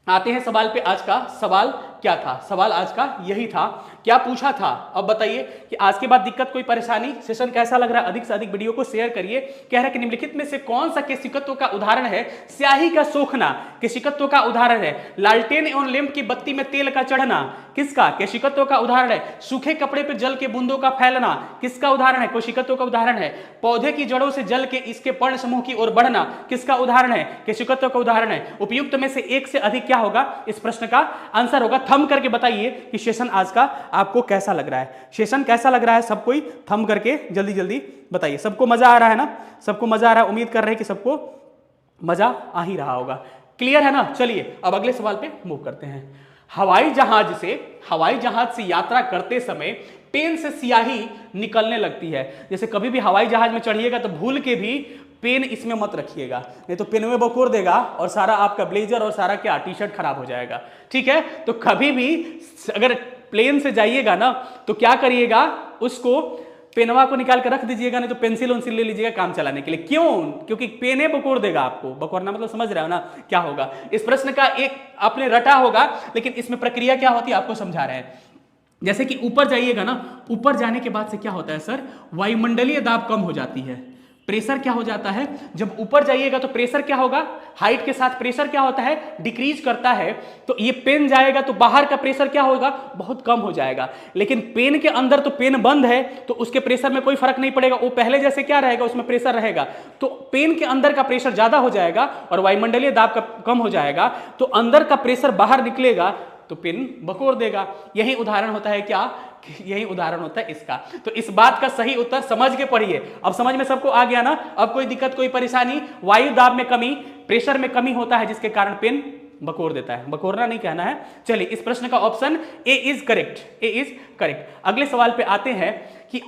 आते हैं सवाल पे। आज का सवाल क्या था, सवाल आज का यही था क्या पूछा था अब बताइए कि आज के बाद दिक्कत कोई परेशानी, सेशन कैसा लग रहा है, अधिक से अधिक वीडियो को शेयर करिए। कह रहा है कि निम्नलिखित में से कौन सा केशिकत्व का उदाहरण है? स्याही का सोखना केशिकत्व का उदाहरण है। लालटेन एवं लैंप की बत्ती में तेल का चढ़ना किसका? केशिकत्व का उदाहरण है। सूखे कपड़े पर जल के बूंदों का फैलना किसका उदाहरण है? केशिकत्व का उदाहरण है। पौधे की जड़ों से जल के इसके पर्ण समूह की ओर बढ़ना किसका उदाहरण है? केशिकत्व का उदाहरण है। उपयुक्त में से एक से अधिक क्या होगा? इस प्रश्न का आंसर होगा। थंब करके बताइए कि सेशन आज का आपको कैसा लग रहा है। सेशन कैसा लग रहा है? सब कोई थंब करके जल्दी जल्दी बताइए। सबको मजा आ रहा है ना? सबको मजा आ रहा है? उम्मीद कर रहे हैं कि सबको मजा आ ही रहा होगा। क्लियर है ना? चलिए अब अगले सवाल पे मूव करते हैं। हवाई जहाज से यात्रा करते समय पेन से स्याही निकलने लगती है। जैसे कभी भी हवाई जहाज में चढ़िएगा तो भूल के भी पेन इसमें मत रखिएगा, नहीं तो पेन में बकोर देगा और सारा आपका ब्लेजर और सारा क्या टी शर्ट खराब हो जाएगा। ठीक है, तो कभी भी अगर प्लेन से जाइएगा ना तो क्या करिएगा, उसको पेनवा को निकाल कर रख दीजिएगा, नहीं तो पेंसिल उनसिल ले लीजिएगा काम चलाने के लिए। क्यों? क्योंकि पेने बकोर देगा आपको। बकोरना मतलब समझ रहे हो ना क्या होगा? इस प्रश्न का एक आपने रटा होगा, लेकिन इसमें प्रक्रिया क्या होती है आपको समझा रहे हैं। जैसे कि ऊपर जाइएगा ना, ऊपर जाने के बाद से क्या होता है सर? वायुमंडलीय दाब कम हो जाती है। प्रेशर क्या हो जाता है? जब ऊपर जाइएगा तो प्रेशर क्या होगा? हाइट के साथ प्रेशर क्या होता है? डिक्रीज करता है। तो ये पेन जाएगा तो बाहर का प्रेशर क्या होगा? बहुत कम हो जाएगा। लेकिन पेन के अंदर तो पेन बंद है तो उसके प्रेशर में कोई फर्क नहीं पड़ेगा, वो पहले जैसे क्या रहेगा उसमें प्रेशर रहेगा। तो पेन के अंदर का प्रेशर ज्यादा हो जाएगा और वायुमंडलीय दाब का कम हो जाएगा, तो अंदर का प्रेशर बाहर निकलेगा तो पेन बकोर देगा। यही उदाहरण होता है क्या? यही उदाहरण होता है इसका। तो इस बात का सही उत्तर समझ के पढ़िए। अब समझ में सबको आ गया ना? अब कोई दिक्कत कोई परेशानी? वायु दाब में कमी, प्रेशर में कमी होता है जिसके कारण पेन बकोर देता है। बकोरना नहीं कहना है। चलिए इस प्रश्न का option A is correct. A is correct. अगले सवाल पे आते हैं कि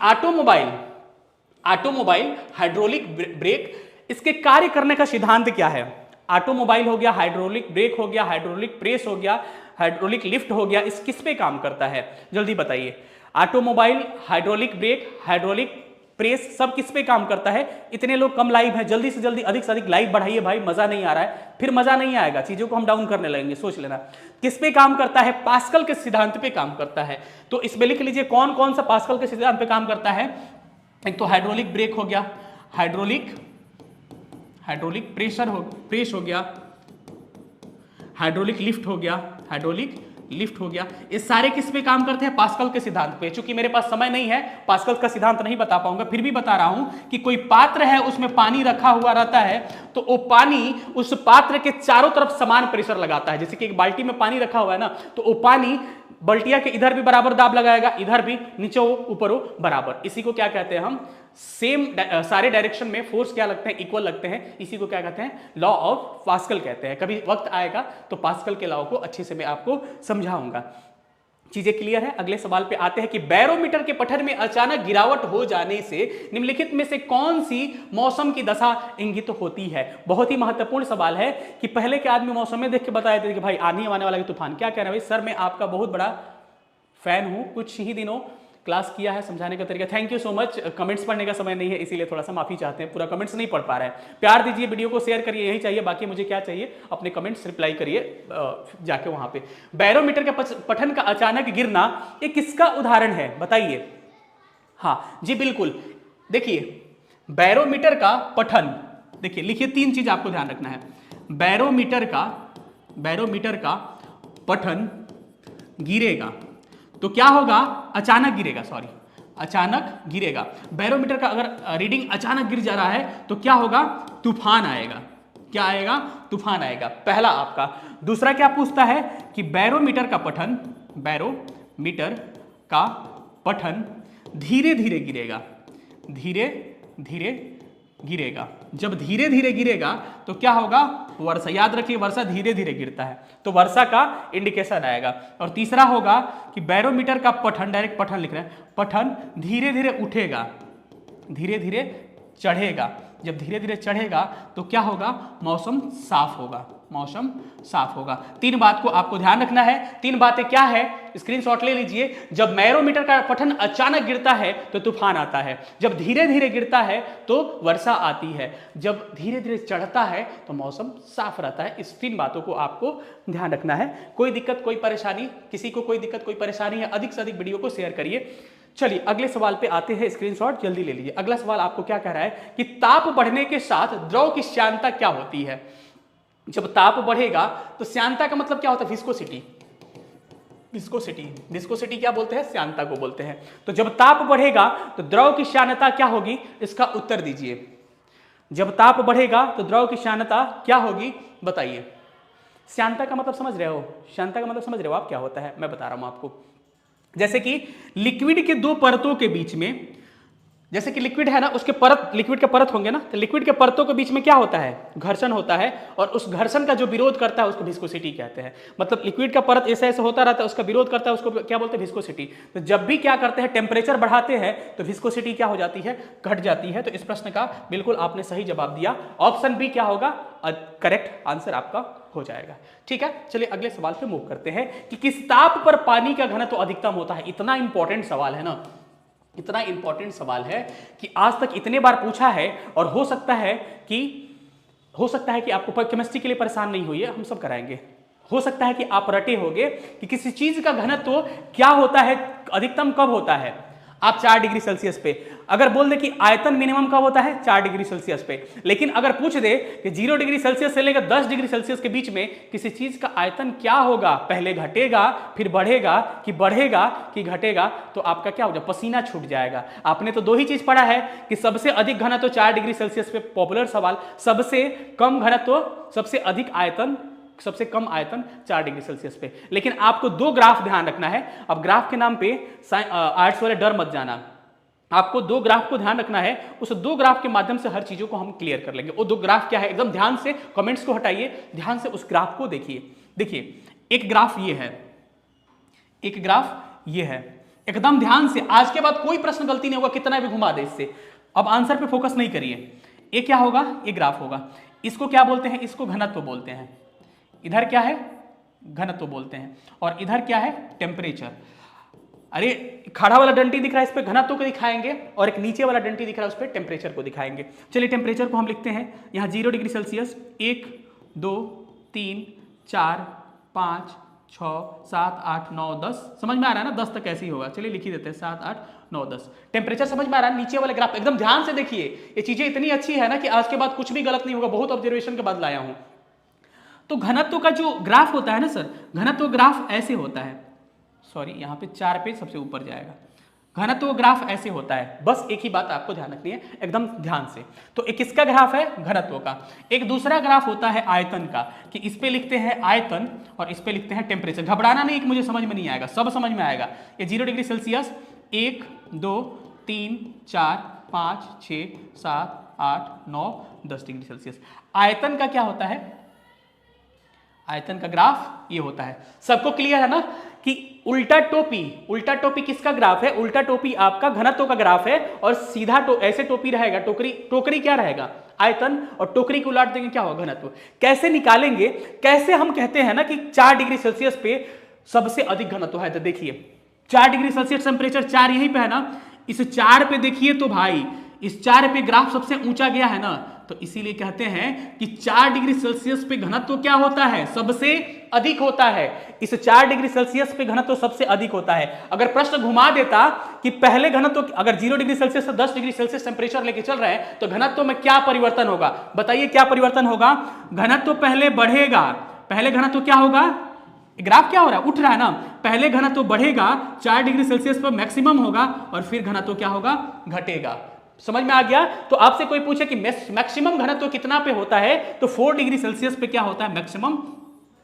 ऑटोमोबाइल हाइड्रोलिक ब्रेक, इसके कार्य करने का सिद्धांत क्या है? ऑटोमोबाइल हो गया, हाइड्रोलिक ब्रेक हो गया, हाइड्रोलिक प्रेस हो गया, हाइड्रोलिक लिफ्ट हो गया, इस किस पे काम करता है? जल्दी बताइए। Automobile, hydraulic brake, hydraulic press सब किस पे काम करता है? इतने लोग कम लाइव हैं, जल्दी से जल्दी अधिक से अधिक लाइव बढ़ाइए भाई, मजा नहीं आ रहा है, फिर मजा नहीं आएगा, चीजों को हम डाउन करने लगेंगे। सोच लेना किस पे काम करता है? पास्कल के सिद्धांत पे काम करता है। तो इसमें लिख लीजिए कौन कौन सा पास्कल के सिद्धांत पे काम करता है। एक तो हाइड्रोलिक ब्रेक हो गया, हाइड्रोलिक प्रेस हो गया, हाइड्रोलिक लिफ्ट हो गया, ये सारे किस पे काम करते हैं? पास्कल के सिद्धांत पे। चूंकि मेरे पास समय नहीं है, पास्कल का सिद्धांत नहीं बता पाऊंगा, फिर भी बता रहा हूं कि कोई पात्र है, उसमें पानी रखा हुआ रहता है, तो वो पानी उस पात्र के चारों तरफ समान प्रेशर लगाता है। जैसे कि एक बाल्टी में पानी रखा हुआ है ना, तो वो पानी बल्टिया के इधर भी बराबर दाब लगाएगा, इधर भी, नीचे हो ऊपर हो बराबर। इसी को क्या कहते हैं हम? सेम सारे डायरेक्शन में फोर्स क्या लगते हैं? इक्वल लगते हैं। इसी को क्या कहते हैं? लॉ ऑफ पास्कल कहते हैं। कभी वक्त आएगा तो पास्कल के लॉ को अच्छे से मैं आपको समझाऊंगा। चीजें क्लियर है? अगले सवाल पे आते हैं कि बैरोमीटर के पठन में अचानक गिरावट हो जाने से निम्नलिखित में से कौन सी मौसम की दशा इंगित होती है? बहुत ही महत्वपूर्ण सवाल है कि पहले के आदमी मौसम में देख के बताए थे कि भाई आने आने वाला तूफान। क्या कह रहे हैं भाई? सर मैं आपका बहुत बड़ा फैन हूं, कुछ ही दिनों क्लास किया है, समझाने का तरीका। Thank you so much. Comments पढ़ने का समय नहीं है इसीलिए थोड़ा सा माफी चाहते हैं, पूरा कमेंट्स नहीं पढ़ पा रहे हैं। प्यार दीजिए, वीडियो को शेयर करिए, यही चाहिए। बाकी मुझे क्या चाहिए? अपने कमेंट्स रिप्लाई करिए जाके वहां पे। बैरोमीटर के पठन का अचानक गिरना, ये किसका उदाहरण है बताइए? हाँ जी बिल्कुल। देखिए बैरोमीटर का पठन, देखिए लिखिए, तीन चीज आपको ध्यान रखना है। बैरोमीटर का पठन गिरेगा तो क्या होगा? अचानक गिरेगा। बैरोमीटर का अगर रीडिंग अचानक गिर जा रहा है तो क्या होगा? तूफान आएगा। क्या आएगा? तूफान आएगा। पहला आपका। दूसरा क्या पूछता है कि बैरोमीटर का पठन धीरे धीरे गिरेगा। जब धीरे धीरे गिरेगा तो क्या होगा? वर्षा। याद रखिए वर्षा धीरे धीरे गिरता है तो वर्षा का इंडिकेशन आएगा। और तीसरा होगा कि बैरोमीटर का पठन, डायरेक्ट पठन लिख रहे हैं, पठन धीरे धीरे उठेगा, धीरे धीरे चढ़ेगा जब धीरे धीरे चढ़ेगा तो क्या होगा, मौसम साफ होगा, मौसम साफ होगा। 3 बात को आपको ध्यान रखना है। 3 बातें क्या है, स्क्रीनशॉट ले लीजिए। जब बैरोमीटर का पठन अचानक गिरता है तो तूफान आता है, जब धीरे धीरे गिरता है तो वर्षा आती है, जब धीरे धीरे चढ़ता है तो मौसम साफ रहता है। इस 3 बातों को आपको ध्यान रखना है। कोई दिक्कत कोई परेशानी, किसी को कोई दिक्कत कोई परेशानी है, अधिक से अधिक वीडियो को शेयर करिए। चलिए अगले सवाल पे आते हैं, स्क्रीनशॉट जल्दी ले लीजिए। अगला सवाल आपको क्या कह रहा है कि ताप बढ़ने के साथ द्रव की श्यानता क्या होती है। जब ताप बढ़ेगा तो श्यानता का मतलब क्या होता है, विस्कोसिटी। विस्कोसिटी, विस्कोसिटी क्या बोलते हैं, श्यानता को बोलते हैं। तो जब ताप बढ़ेगा तो द्रव की श्यानता क्या होगी, इसका उत्तर दीजिए। जब ताप बढ़ेगा तो द्रव की श्यानता क्या होगी, बताइए। श्यानता का मतलब समझ रहे हो, श्यानता का मतलब समझ रहे हो आप क्या होता है, मैं बता रहा हूं आपको। जैसे कि लिक्विड के 2 परतों के बीच में, जैसे कि लिक्विड है ना, उसके परत, लिक्विड के परत होंगे ना, तो लिक्विड के परतों के बीच में क्या होता है, घर्षण होता है, और उस घर्षण का जो विरोध करता है उसको विस्कोसिटी कहते हैं। मतलब लिक्विड का परत ऐसा ऐसा होता रहता है, उसका विरोध करता है, उसको क्या बोलते हैं, विस्कोसिटी। तो जब भी क्या करते हैं, टेम्परेचर बढ़ाते हैं तो विस्कोसिटी क्या हो जाती है, घट जाती है। तो इस प्रश्न का बिल्कुल आपने सही जवाब दिया, ऑप्शन बी क्या होगा, करेक्ट आंसर आपका हो जाएगा। ठीक है, चलिए अगले सवाल पे मूव करते हैं कि किस ताप पर पानी का घनत्व अधिकतम होता है। इतना इंपॉर्टेंट सवाल है ना, इतना इंपॉर्टेंट सवाल है कि आज तक इतने बार पूछा है, और हो सकता है कि आपको केमिस्ट्री के लिए परेशान नहीं हुई है, हम सब कराएंगे। हो सकता है कि आप रटे होंगे कि किसी चीज का घनत्व क्या होता है, अधिकतम कब होता है। आप 4 डिग्री सेल्सियस पे अगर बोल दे कि आयतन मिनिमम कब होता है, 4 डिग्री सेल्सियस पे। लेकिन अगर पूछ दे कि 0 डिग्री सेल्सियस से लेकर 10 डिग्री सेल्सियस के बीच में किसी चीज का आयतन क्या होगा, पहले घटेगा फिर बढ़ेगा कि घटेगा, तो आपका क्या हो जाएगा, पसीना छूट जाएगा। आपने तो 2 ही चीज पढ़ा है कि सबसे अधिक घनत्व 4 डिग्री सेल्सियस पे, पॉपुलर सवाल, सबसे कम घनत्व, सबसे अधिक आयतन, सबसे कम आयतन 4 डिग्री सेल्सियस पे। लेकिन आपको 2 ग्राफ ध्यान रखना है। अब ग्राफ के नाम पे आर्ट्स वाले डर मत जाना, आपको 2 ग्राफ को ध्यान रखना है। उस 2 ग्राफ के माध्यम से हर चीजों को हम क्लियर कर लेंगे। वो 2 ग्राफ क्या है, एकदम ध्यान से, कमेंट्स को हटाइए, ध्यान से उस ग्राफ को देखिए। देखिए एक ग्राफ ये है, एक ग्राफ ये है, एकदम ध्यान से। आज के बाद कोई प्रश्न गलती नहीं होगा, कितना भी घुमा दे इससे। अब आंसर पे फोकस नहीं करिए। ये क्या होगा, ये ग्राफ होगा। इसको क्या बोलते हैं, इसको घनत्व बोलते हैं। इधर क्या है, घनत्व बोलते हैं, और इधर क्या है, टेम्परेचर। अरे खड़ा वाला डंटी दिख रहा है, इस पे घनत्व को दिखाएंगे, और एक नीचे वाला डंटी दिख रहा है, उस पे टेम्परेचर को दिखाएंगे। चलिए टेम्परेचर को हम लिखते हैं यहाँ 0 डिग्री सेल्सियस, 1 2 3 4 5 6 7 8 9 10। समझ में आ रहा है ना, 10 तक ऐसे ही होगा। चलिए लिख ही देते हैं 7 8 9 10। टेम्परेचर समझ में आ रहा है। नीचे वाले ग्राफ एकदम ध्यान से देखिए, ये चीजें इतनी अच्छी है ना कि आज के बाद कुछ भी गलत नहीं होगा, बहुत ऑब्जर्वेशन के बाद लाया हूं। तो घनत्व का जो ग्राफ होता है ना सर, घनत्व ग्राफ ऐसे होता है, सॉरी यहाँ पे 4 पे सबसे ऊपर जाएगा। घनत्व ग्राफ ऐसे होता है, बस एक ही बात आपको ध्यान रखनी है एकदम ध्यान से। तो एक किसका ग्राफ है, घनत्व का। एक दूसरा ग्राफ होता है आयतन का, कि इस पे लिखते हैं आयतन और इस पे लिखते हैं टेम्परेचर। घबराना नहीं कि मुझे समझ में नहीं आएगा, सब समझ में आएगा। ये 0 डिग्री सेल्सियस, 1 2 3 4 5 6 7 8 9 10 डिग्री सेल्सियस। आयतन का क्या होता है, आयतन का ग्राफ ये होता है। सबको क्लियर है ना कि उल्टा टोपी, उल्टा टोपी किसका ग्राफ है, उल्टा टोपी आपका घनत्व का ग्राफ है, और सीधा ऐसे टोपी रहेगा, टोकरी क्या रहेगा, आयतन, और टोकरी को उलट देंगे क्या होगा, घनत्व। कैसे निकालेंगे, कैसे हम कहते हैं ना कि 4 डिग्री सेल्सियस पे सबसे अधिक घनत्व है। तो देखिए 4 डिग्री सेल्सियस टेम्परेचर, 4 यहीं पे है ना, इस 4 पे देखिए तो भाई इस 4 पे ग्राफ सबसे ऊंचा गया है ना, तो इसीलिए कहते हैं कि 4 डिग्री सेल्सियस पे घनत्व क्या होता है, सबसे अधिक होता है। इस 4 डिग्री सेल्सियस पे घनत्व सबसे अधिक होता है। अगर प्रश्न घुमा देता कि पहले घनत्व, अगर 0 डिग्री सेल्सियस से 10 डिग्री सेल्सियस टेम्परेचर लेके चल रहे हैं, तो घनत्व में क्या परिवर्तन होगा, बताइए क्या परिवर्तन होगा। घनत्व पहले बढ़ेगा, पहले घनत्व क्या होगा, ग्राफ क्या हो रहा है, उठ रहा है ना, पहले घनत्व बढ़ेगा, 4 डिग्री सेल्सियस पर मैक्सिमम होगा, और फिर घनत्व क्या होगा, घटेगा। समझ में आ गया। तो आपसे कोई पूछे कि मैक्सिमम घनत्व कितना पे होता है, तो 4 डिग्री सेल्सियस पे क्या होता है, मैक्सिमम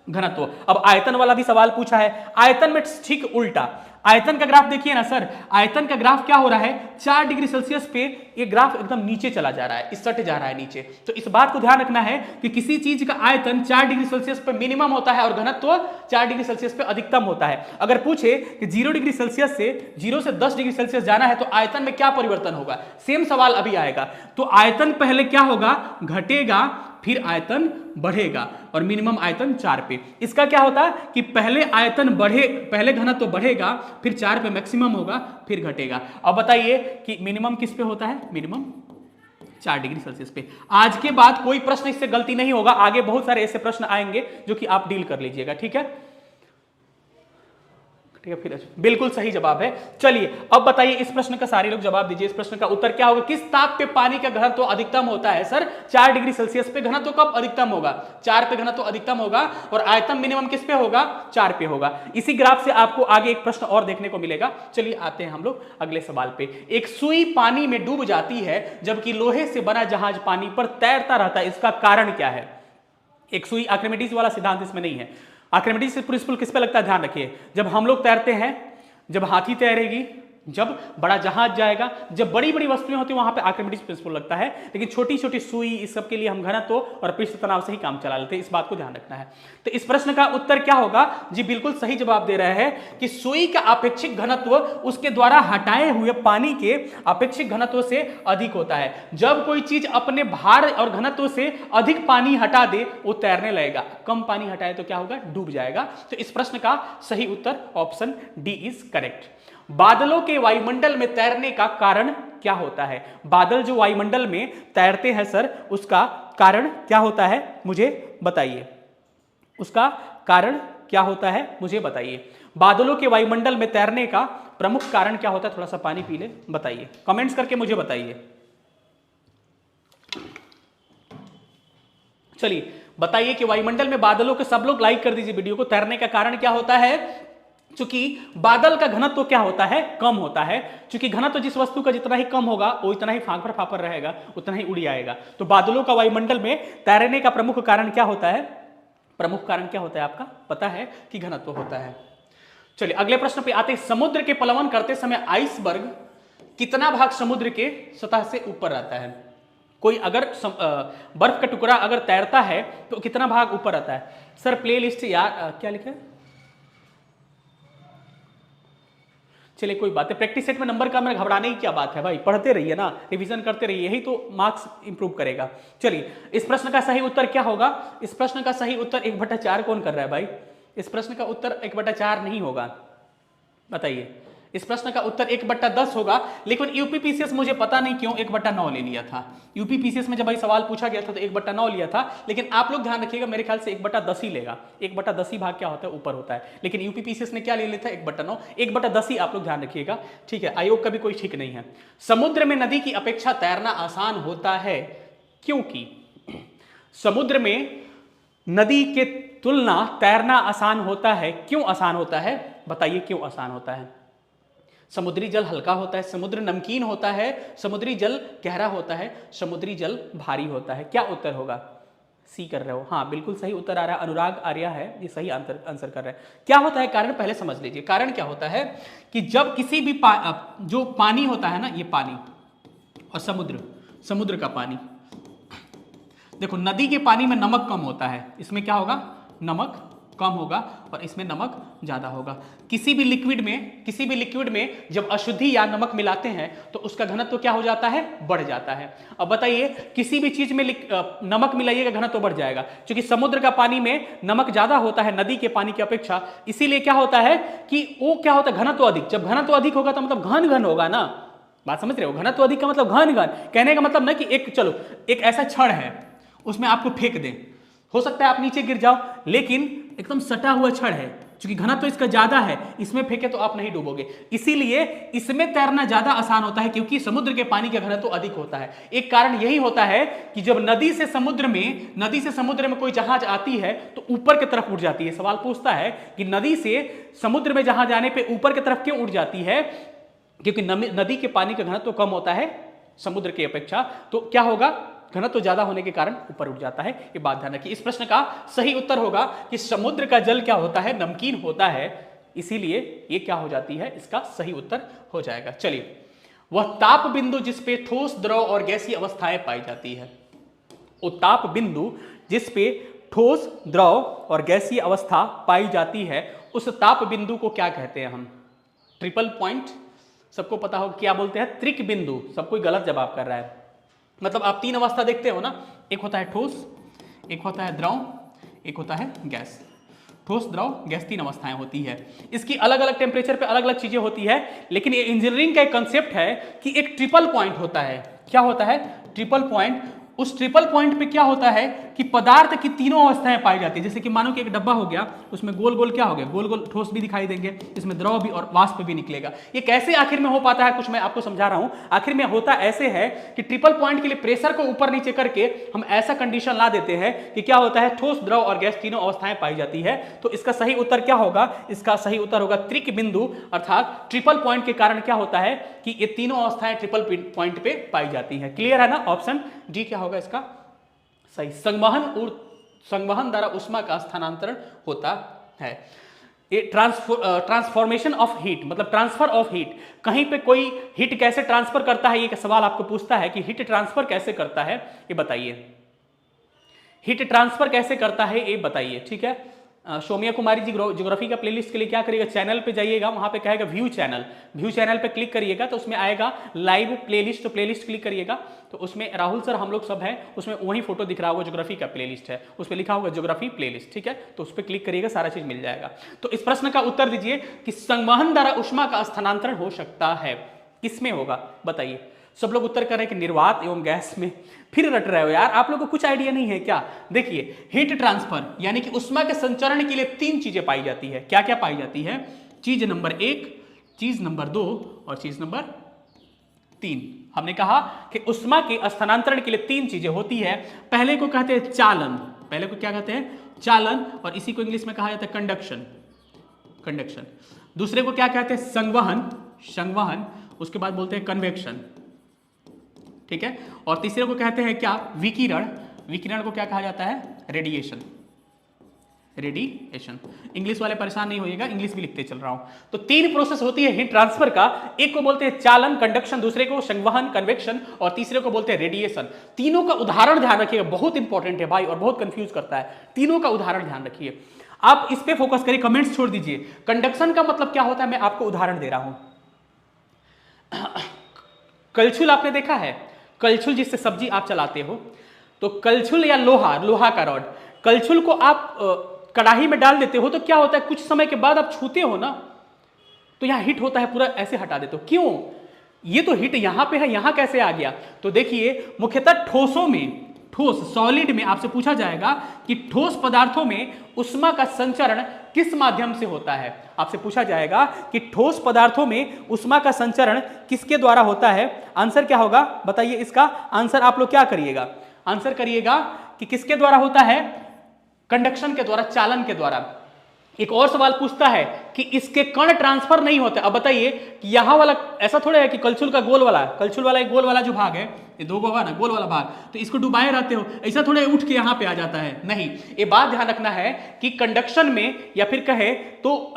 घनत्व। अब आयतन वाला भी सवाल पूछा है, आयतन में ठीक उल्टा, आयतन का ग्राफ देखिए ना सर, आयतन का ग्राफ क्या हो रहा है, 4 डिग्री सेल्सियस पे ये ग्राफ एकदम नीचे चला जा रहा है, इस सट जा रहा है नीचे। तो इस बात को ध्यान रखना है कि किसी चीज का आयतन 4 डिग्री सेल्सियस पे मिनिमम होता है और घनत्व 4 डिग्री सेल्सियस पे अधिकतम होता है। अगर पूछे कि 0 डिग्री सेल्सियस से 0 से 10 डिग्री सेल्सियस जाना है तो आयतन में क्या परिवर्तन होगा, सेम सवाल अभी आएगा। तो आयतन पहले क्या होगा, घटेगा, फिर आयतन बढ़ेगा और मिनिमम आयतन 4 पे। इसका क्या होता है कि पहले आयतन बढ़े, पहले घनत्व तो बढ़ेगा, फिर 4 पे मैक्सिमम होगा, फिर घटेगा। अब बताइए कि मिनिमम किस पे होता है, मिनिमम 4 डिग्री सेल्सियस पे। आज के बाद कोई प्रश्न इससे गलती नहीं होगा, आगे बहुत सारे ऐसे प्रश्न आएंगे जो कि आप डील कर लीजिएगा, ठीक है। फिर बिल्कुल सही जवाब है। चलिए अब बताइए इस प्रश्न का सारे लोग जवाब दीजिए, इस प्रश्न का उत्तर क्या होगा, किस ताप पे पानी का घनत्व अधिकतम होता है सर, 4 डिग्री सेल्सियस पे घनत्व कब अधिकतम होगा, 4 पे घनत्व अधिकतम होगा और आयतन मिनिमम किस पे होगा, 4 पे होगा। इसी ग्राफ से आपको आगे एक प्रश्न और देखने को मिलेगा। चलिए आते हैं हम लोग अगले सवाल पे। एक सुई पानी में डूब जाती है जबकि लोहे से बना जहाज पानी पर तैरता रहता है, इसका कारण क्या है। एक सुई, आर्किमिडीज वाला सिद्धांत इसमें नहीं है, आर्किमिडीज से प्रिंसिपल किस पे लगता है, ध्यान रखिए। जब हम लोग तैरते हैं, जब हाथी तैरेगी, जब बड़ा जहाज जाएगा, जब बड़ी बड़ी वस्तुएं होती है वहां पे आर्किमिडीज प्रिंसिपल लगता है, लेकिन छोटी छोटी सुई इस सब के लिए हम घनत्व और पृष्ठ तनाव से ही काम चला लेते हैं, इस बात को ध्यान रखना है। तो इस प्रश्न का उत्तर क्या होगा जी, बिल्कुल सही जवाब दे रहे हैं कि सुई का अपेक्षिक घनत्व उसके द्वारा हटाए हुए पानी के अपेक्षिक घनत्व से अधिक होता है। जब कोई चीज अपने भार और घनत्व से अधिक पानी हटा दे वो तैरने लगेगा, कम पानी हटाए तो क्या होगा, डूब जाएगा। तो इस प्रश्न का सही उत्तर ऑप्शन डी इज करेक्ट। बादलों के वायुमंडल में तैरने का कारण क्या होता है, बादल जो वायुमंडल में तैरते हैं सर उसका कारण क्या होता है मुझे बताइए, उसका कारण क्या होता है मुझे बताइए। बादलों के वायुमंडल में तैरने का प्रमुख कारण क्या होता है, थोड़ा सा पानी पी ले, बताइए, कमेंट्स करके मुझे बताइए। चलिए बताइए कि वायुमंडल में बादलों के, सब लोग लाइक कर दीजिए वीडियो को, तैरने का कारण क्या होता है। चूंकि बादल का घनत्व क्या होता है, कम होता है। चूंकि घनत्व जिस वस्तु का जितना ही कम होगा वो इतना ही फांकर फापर रहेगा, उतना ही उड़ आएगा। तो बादलों का वायुमंडल में तैरने का प्रमुख कारण क्या होता है, प्रमुख कारण क्या होता है आपका पता है कि घनत्व होता है। चलिए अगले प्रश्न पे आते हैं। समुद्र के प्लवन करते समय आइसबर्ग कितना भाग समुद्र के सतह से ऊपर रहता है। कोई अगर बर्फ का टुकड़ा अगर तैरता है तो कितना भाग ऊपर रहता है सर, प्ले लिस्ट यार क्या लिखा है, चलिए कोई बात है, प्रैक्टिस सेट में नंबर का, मेरे घबराने की क्या बात है भाई, पढ़ते रहिए ना, रिवीजन करते रहिए, यही तो मार्क्स इंप्रूव करेगा। चलिए इस प्रश्न का सही उत्तर क्या होगा, इस प्रश्न का सही उत्तर 1/4 कौन कर रहा है भाई, इस प्रश्न का उत्तर 1/4 नहीं होगा, बताइए। इस प्रश्न का उत्तर 1/10 होगा, लेकिन यूपीपीसीएस मुझे पता नहीं क्यों 1/9 ले लिया था। यूपीपीसीएस में जब भाई सवाल पूछा गया था तो 1/9 लिया था, लेकिन आप लोग ध्यान रखिएगा मेरे ख्याल से 1/10 ही लेगा, 1/10 ही भाग क्या होता है ऊपर होता है, लेकिन यूपीपीसीएस ने क्या ले लिया था 1/9, 1/10 ही आप लोग ध्यान रखिएगा, ठीक है। आयोग का भी कोई ठीक नहीं है। समुद्र में नदी की अपेक्षा तैरना आसान होता है क्योंकि, समुद्र में नदी के तुलना तैरना आसान होता है, क्यों आसान होता है बताइए, क्यों आसान होता है। समुद्री जल हल्का होता है, समुद्र नमकीन होता है, समुद्री जल गहरा होता है, समुद्री जल भारी होता है। क्या उत्तर होगा, सी कर रहे हो, हाँ बिल्कुल सही उत्तर आ रहा है, अनुराग आर्या है ये सही आंसर कर रहे हैं। क्या होता है कारण पहले समझ लीजिए। कारण क्या होता है कि जब किसी भी जो पानी होता है ना, ये पानी और समुद्र का पानी, देखो नदी के पानी में नमक कम होता है, इसमें क्या होगा, नमक कम होगा और इसमें नमक ज्यादा होगा। किसी भी लिक्विड में जब अशुद्धि या नमक मिलाते हैं तो उसका घनत्व क्या हो जाता है, बढ़ जाता है। अब बताइए किसी भी चीज में नमक मिलाइएगा घनत्व बढ़ जाएगा, क्योंकि समुद्र का पानी में नमक ज्यादा होता है नदी के पानी की अपेक्षा, इसीलिए क्या होता है कि वो क्या होता है, घनत्व अधिक। जब घनत्व अधिक होगा तो मतलब घन घन होगा ना, बात समझ रहे हो, घनत्व अधिक का मतलब घन घन, कहने का मतलब ना कि एक ऐसा छड़ है उसमें आपको फेंक दें, हो सकता है आप नीचे गिर जाओ, लेकिन एकदम सटा हुआ छड़ है, क्योंकि घनत्व तो इसका ज्यादा है, इसमें फेंके तो आप नहीं डूबोगे, इसीलिए इसमें तैरना ज्यादा आसान होता है, क्योंकि समुद्र के पानी का घनत्व अधिक होता है। एक कारण यही होता है कि जब नदी से समुद्र में कोई जहाज आती है तो ऊपर की तरफ उड़ जाती है। सवाल पूछता है कि नदी से समुद्र में जहाज आने पर ऊपर की तरफ क्यों उड़ जाती है, क्योंकि नदी के पानी का घनत्व कम होता है समुद्र की अपेक्षा, तो क्या होगा, घनत्व ज्यादा होने के कारण ऊपर उठ जाता है। ये बात ध्यान रखिए। इस प्रश्न का सही उत्तर होगा कि समुद्र का जल क्या होता है, नमकीन होता है, इसीलिए ये क्या हो जाती है, इसका सही उत्तर हो जाएगा। चलिए, वह ताप बिंदु जिस पे ठोस, द्रव और गैसीय अवस्थाएं पाई जाती है। वो ताप बिंदु जिस पे ठोस, द्रव और गैसीय अवस्था पाई जाती है, उस ताप बिंदु को क्या कहते हैं हम? ट्रिपल पॉइंट सबको पता हो क्या बोलते हैं? त्रिक बिंदु। सब कोई गलत जवाब कर रहा है। मतलब आप तीन अवस्था देखते हो ना, एक होता है ठोस, एक होता है द्रव, एक होता है गैस। ठोस, द्रव, गैस, तीन अवस्थाएं होती है। इसकी अलग अलग टेम्परेचर पे अलग अलग चीजें होती है, लेकिन ये इंजीनियरिंग का एक कंसेप्ट है कि एक ट्रिपल पॉइंट होता है। क्या होता है? Triple point. उस ट्रिपल पॉइंट पे क्या होता है कि पदार्थ की तीनों अवस्थाएं पाई जाती है। जैसे कि मानो कि एक डब्बा हो गया, उसमें गोल गोल क्या हो गया, गोल गोल ठोस भी दिखाई देंगे, इसमें द्रव भी और वाष्प भी निकलेगा। ये कैसे आखिर में हो पाता है, कुछ मैं आपको समझा रहा हूं। आखिर में होता ऐसे है कि ट्रिपल पॉइंट के लिए प्रेशर को ऊपर नीचे करके हम ऐसा कंडीशन ला देते हैं कि क्या होता है, ठोस, द्रव और गैस तीनों अवस्थाएं पाई जाती है। तो इसका सही उत्तर क्या होगा? इसका सही उत्तर होगा त्रिक बिंदु, अर्थात ट्रिपल पॉइंट के कारण क्या होता है कि ये तीनों अवस्थाएं ट्रिपल पॉइंट पे पाई जाती है। क्लियर है ना? ऑप्शन डी क्या होगा इसका सही? संवहन द्वारा ऊष्मा का स्थानांतरण होता है। ये ट्रांसफॉर्मेशन ऑफ हीट, मतलब ट्रांसफर ऑफ हीट। कहीं पे कोई हीट कैसे ट्रांसफर करता है, ये सवाल आपको पूछता है कि हीट ट्रांसफर कैसे करता है, ये बताइए। हीट ट्रांसफर कैसे करता है ये बताइए। ठीक है, सौम्या कुमारी जी ज्योग्राफी का प्लेलिस्ट के लिए क्या करिएगा, चैनल पे जाइएगा, वहां पे कहेगा व्यू चैनल, व्यू चैनल पे क्लिक करिएगा तो उसमें आएगा लाइव प्लेलिस्ट, तो प्लेलिस्ट क्लिक करिएगा तो उसमें राहुल सर हम लोग सब हैं, उसमें वही फोटो दिख रहा होगा, ज्योग्राफी का प्लेलिस्ट है, उस पर लिखा होगा ज्योग्राफी प्लेलिस्ट। ठीक है, तो उस पर क्लिक करिएगा, सारा चीज मिल जाएगा। तो इस प्रश्न का उत्तर दीजिए कि संवहन द्वारा ऊष्मा का स्थानांतरण हो सकता है, किसमें होगा बताइए। सब लोग उत्तर कर रहे हैं कि निर्वात एवं गैस में। फिर रट रहे हो यार, आप लोगों को कुछ आइडिया नहीं है क्या? देखिए, हीट ट्रांसफर यानी कि ऊष्मा के संचरण के लिए तीन चीजें पाई जाती है। क्या क्या पाई जाती है? चीज नंबर 1, चीज नंबर 2 और चीज नंबर 3। हमने कहा कि ऊष्मा के स्थानांतरण के लिए तीन चीजें होती है। पहले को कहते हैं चालन, पहले को क्या कहते हैं? चालन, और इसी को इंग्लिश में कहा जाता है कंडक्शन, कंडक्शन। दूसरे को क्या कहते हैं? संवहन, संवहन। उसके बाद बोलते हैं कन्वेक्शन। ठीक है, और तीसरे को कहते हैं क्या? विकिरण। विकिरण को क्या कहा जाता है? Radiation, radiation. इंग्लिश वाले परेशान नहीं होइएगा, इंग्लिश भी लिखते चल रहा हूं। तो तीन प्रोसेस होती है हीट ट्रांसफर का। एक को बोलते हैं चालन, कंडक्शन, दूसरे को संवहन, कन्वेक्शन, और तीसरे को बोलते हैं रेडिएशन। तीनों का उदाहरण ध्यान रखिएगा, बहुत इंपॉर्टेंट है भाई और बहुत कंफ्यूज करता है। तीनों का उदाहरण ध्यान रखिए, आप इस पे फोकस करिए, कमेंट्स छोड़ दीजिए। कंडक्शन का मतलब क्या होता है, मैं आपको उदाहरण दे रहा हूं। कलछुल आपने देखा है? कलछुल जिससे सब्जी आप चलाते हो, तो कलछुल या लोहा, लोहा का रॉड, कलछुल को आप कढ़ाई में डाल देते हो तो क्या होता है, कुछ समय के बाद आप छूते हो ना, तो यहां हिट होता है, पूरा ऐसे हटा देते हो। क्यों? ये तो हिट यहां पे है, यहां कैसे आ गया? तो देखिए, मुख्यतः ठोसों में, ठोस सॉलिड में आपसे पूछा जाएगा कि ठोस पदार्थों में ऊष्मा का संचरण किस माध्यम से होता है। आपसे पूछा जाएगा कि ठोस पदार्थों में ऊष्मा का संचरण किसके द्वारा होता है। आंसर क्या होगा बताइए? इसका आंसर आप लोग क्या करिएगा? आंसर करिएगा कि किसके द्वारा होता है? कंडक्शन के द्वारा, चालन के द्वारा। एक और सवाल पूछता है कि इसके कण ट्रांसफर नहीं होते। अब बताइए कि यहां वाला ऐसा थोड़ा है कि कलछुल का गोल वाला, कलछुल वाला एक गोल वाला जो भाग है, ये दो होगा ना, गोल वाला भाग, तो इसको डुबाए रहते हो, ऐसा थोड़ा उठ के यहां पे आ जाता है। नहीं, ये बात ध्यान रखना है कि कंडक्शन में या फिर कहे तो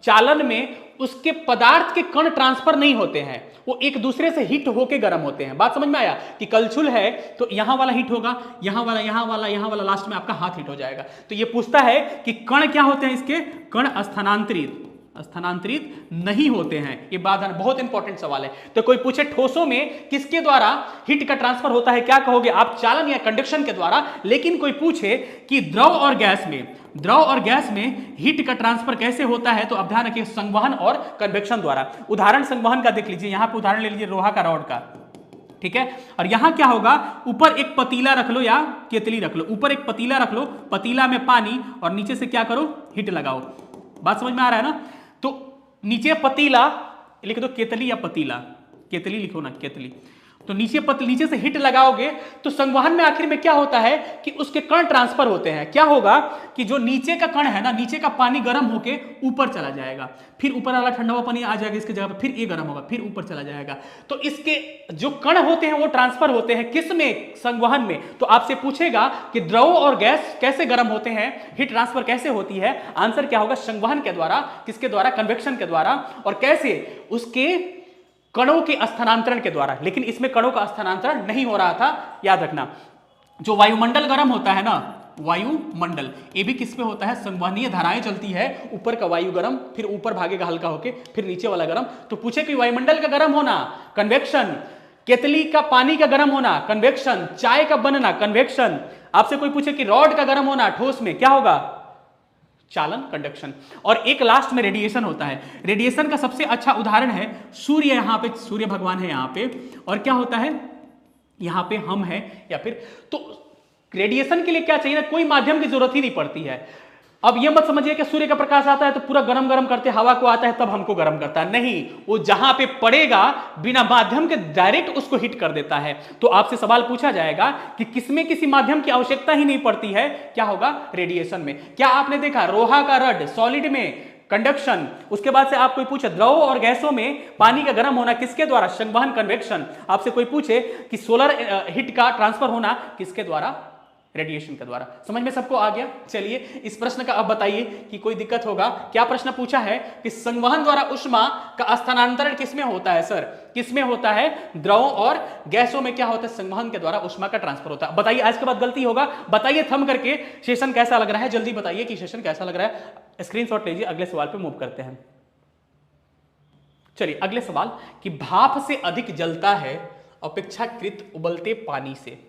चालन में उसके पदार्थ के कण ट्रांसफर नहीं होते हैं, वो एक दूसरे से हिट होके गर्म होते हैं। बात समझ में आया कि कलछुल है तो यहां वाला हिट होगा, यहां वाला, यहां वाला, यहां वाला, लास्ट में आपका हाथ हिट हो जाएगा। तो ये पूछता है कि कण क्या होते हैं इसके? कण स्थानांतरित, स्थानांतरित नहीं होते हैं। ये बात बहुत इंपॉर्टेंट सवाल है। तो कोई पूछे ठोसों में किसके द्वारा हीट का ट्रांसफर होता है, क्या कहोगे आप? चालन या कंडक्शन के द्वारा। लेकिन कोई पूछे कि द्रव और गैस में, द्रव और गैस में हीट का ट्रांसफर कैसे होता है, तो अब ध्यान रखिए संवहन और कन्वेक्शन द्वारा। उदाहरण संवहन का देख लीजिए, यहां पे उदाहरण ले लीजिए लोहा का रॉड का। ठीक है, और यहां क्या होगा, ऊपर एक पतीला रख लो या केतली रख लो, ऊपर एक पतीला रख लो, पतीला में पानी, और नीचे से क्या करो, हिट लगाओ। बात समझ में आ रहा है ना? तो नीचे पतीला लिख दो, केतली या पतीला, केतली लिखो ना, केतली। तो नीचे से हिट लगाओगे तो संवहन में आखिर में क्या होता है कि उसके कण ट्रांसफर होते हैं। क्या होगा कि जो नीचे का कण है ना, नीचे का पानी गर्म होके ऊपर चला जाएगा, फिर ऊपर वाला ठंडा हुआ पानी आ जाएगा इसके जगह पर, फिर ये गर्म होगा, फिर ऊपर चला जाएगा। तो इसके जो कण होते हैं वो ट्रांसफर होते हैं किस में? संवहन में। तो आपसे पूछेगा कि द्रव और गैस कैसे गर्म होते हैं, हीट ट्रांसफर कैसे होती है? आंसर क्या होगा? संवहन के द्वारा। किसके द्वारा? कन्वेक्शन के द्वारा। और कैसे? उसके कणों के स्थानांतरण के द्वारा। लेकिन इसमें कणों का स्थानांतरण नहीं हो रहा था, याद रखना। जो वायुमंडल गर्म होता है ना, वायुमंडल, ये भी किस पे होता है? संवहनीय धाराएं चलती है, ऊपर का वायु गर्म, फिर ऊपर भागेगा हल्का होके, फिर नीचे वाला गर्म। तो पूछे कि वायुमंडल का गर्म होना, कन्वेक्शन। केतली का पानी का गर्म होना, कन्वेक्शन। चाय का बनना, कन्वेक्शन। आपसे कोई पूछे कि रॉड का गर्म होना ठोस में, क्या होगा? चालन, कंडक्शन। और एक लास्ट में रेडिएशन होता है। रेडिएशन का सबसे अच्छा उदाहरण है सूर्य। यहां पे सूर्य भगवान है यहां पे, और क्या होता है यहां पे हम है, या फिर तो रेडिएशन के लिए क्या चाहिए ना, कोई माध्यम की जरूरत ही नहीं पड़ती है। अब यह मत समझिए कि सूर्य का प्रकाश आता है तो पूरा गरम गरम करते हवा को आता है तब हमको गरम करता है, नहीं, वो जहां पे पड़ेगा बिना माध्यम के डायरेक्ट उसको हिट कर देता है। तो आपसे सवाल पूछा जाएगा कि किसमें किसी माध्यम की आवश्यकता ही नहीं पड़ती है, क्या होगा? रेडिएशन में। क्या आपने देखा लोहा का रड सॉलिड में, कंडक्शन। उसके बाद से आप कोई पूछे द्रव और गैसों में पानी का गर्म होना किसके द्वारा? संवहन, कन्वेक्शन। आपसे कोई पूछे कि सोलर हीट का ट्रांसफर होना किसके द्वारा? रेडिएशन के द्वारा। समझ में सबको आ गया? चलिए इस प्रश्न का अब बताइए कि कोई दिक्कत होगा क्या? प्रश्न पूछा है कि संवहन द्वारा ऊष्मा का स्थानांतरण किसमें होता है सर? किसमें होता है? द्रव और गैसों में क्या होता है? संवहन के द्वारा ऊष्मा का ट्रांसफर होता है। बताइए आज के बाद गलती होगा, बताइए थम करके सेशन कैसा लग रहा है, जल्दी बताइए कि सेशन कैसा लग रहा है। स्क्रीनशॉट लीजिए, अगले सवाल पे मूव करते हैं। चलिए अगले सवाल कि भाप से अधिक जलता है अपेक्षाकृत उबलते पानी से।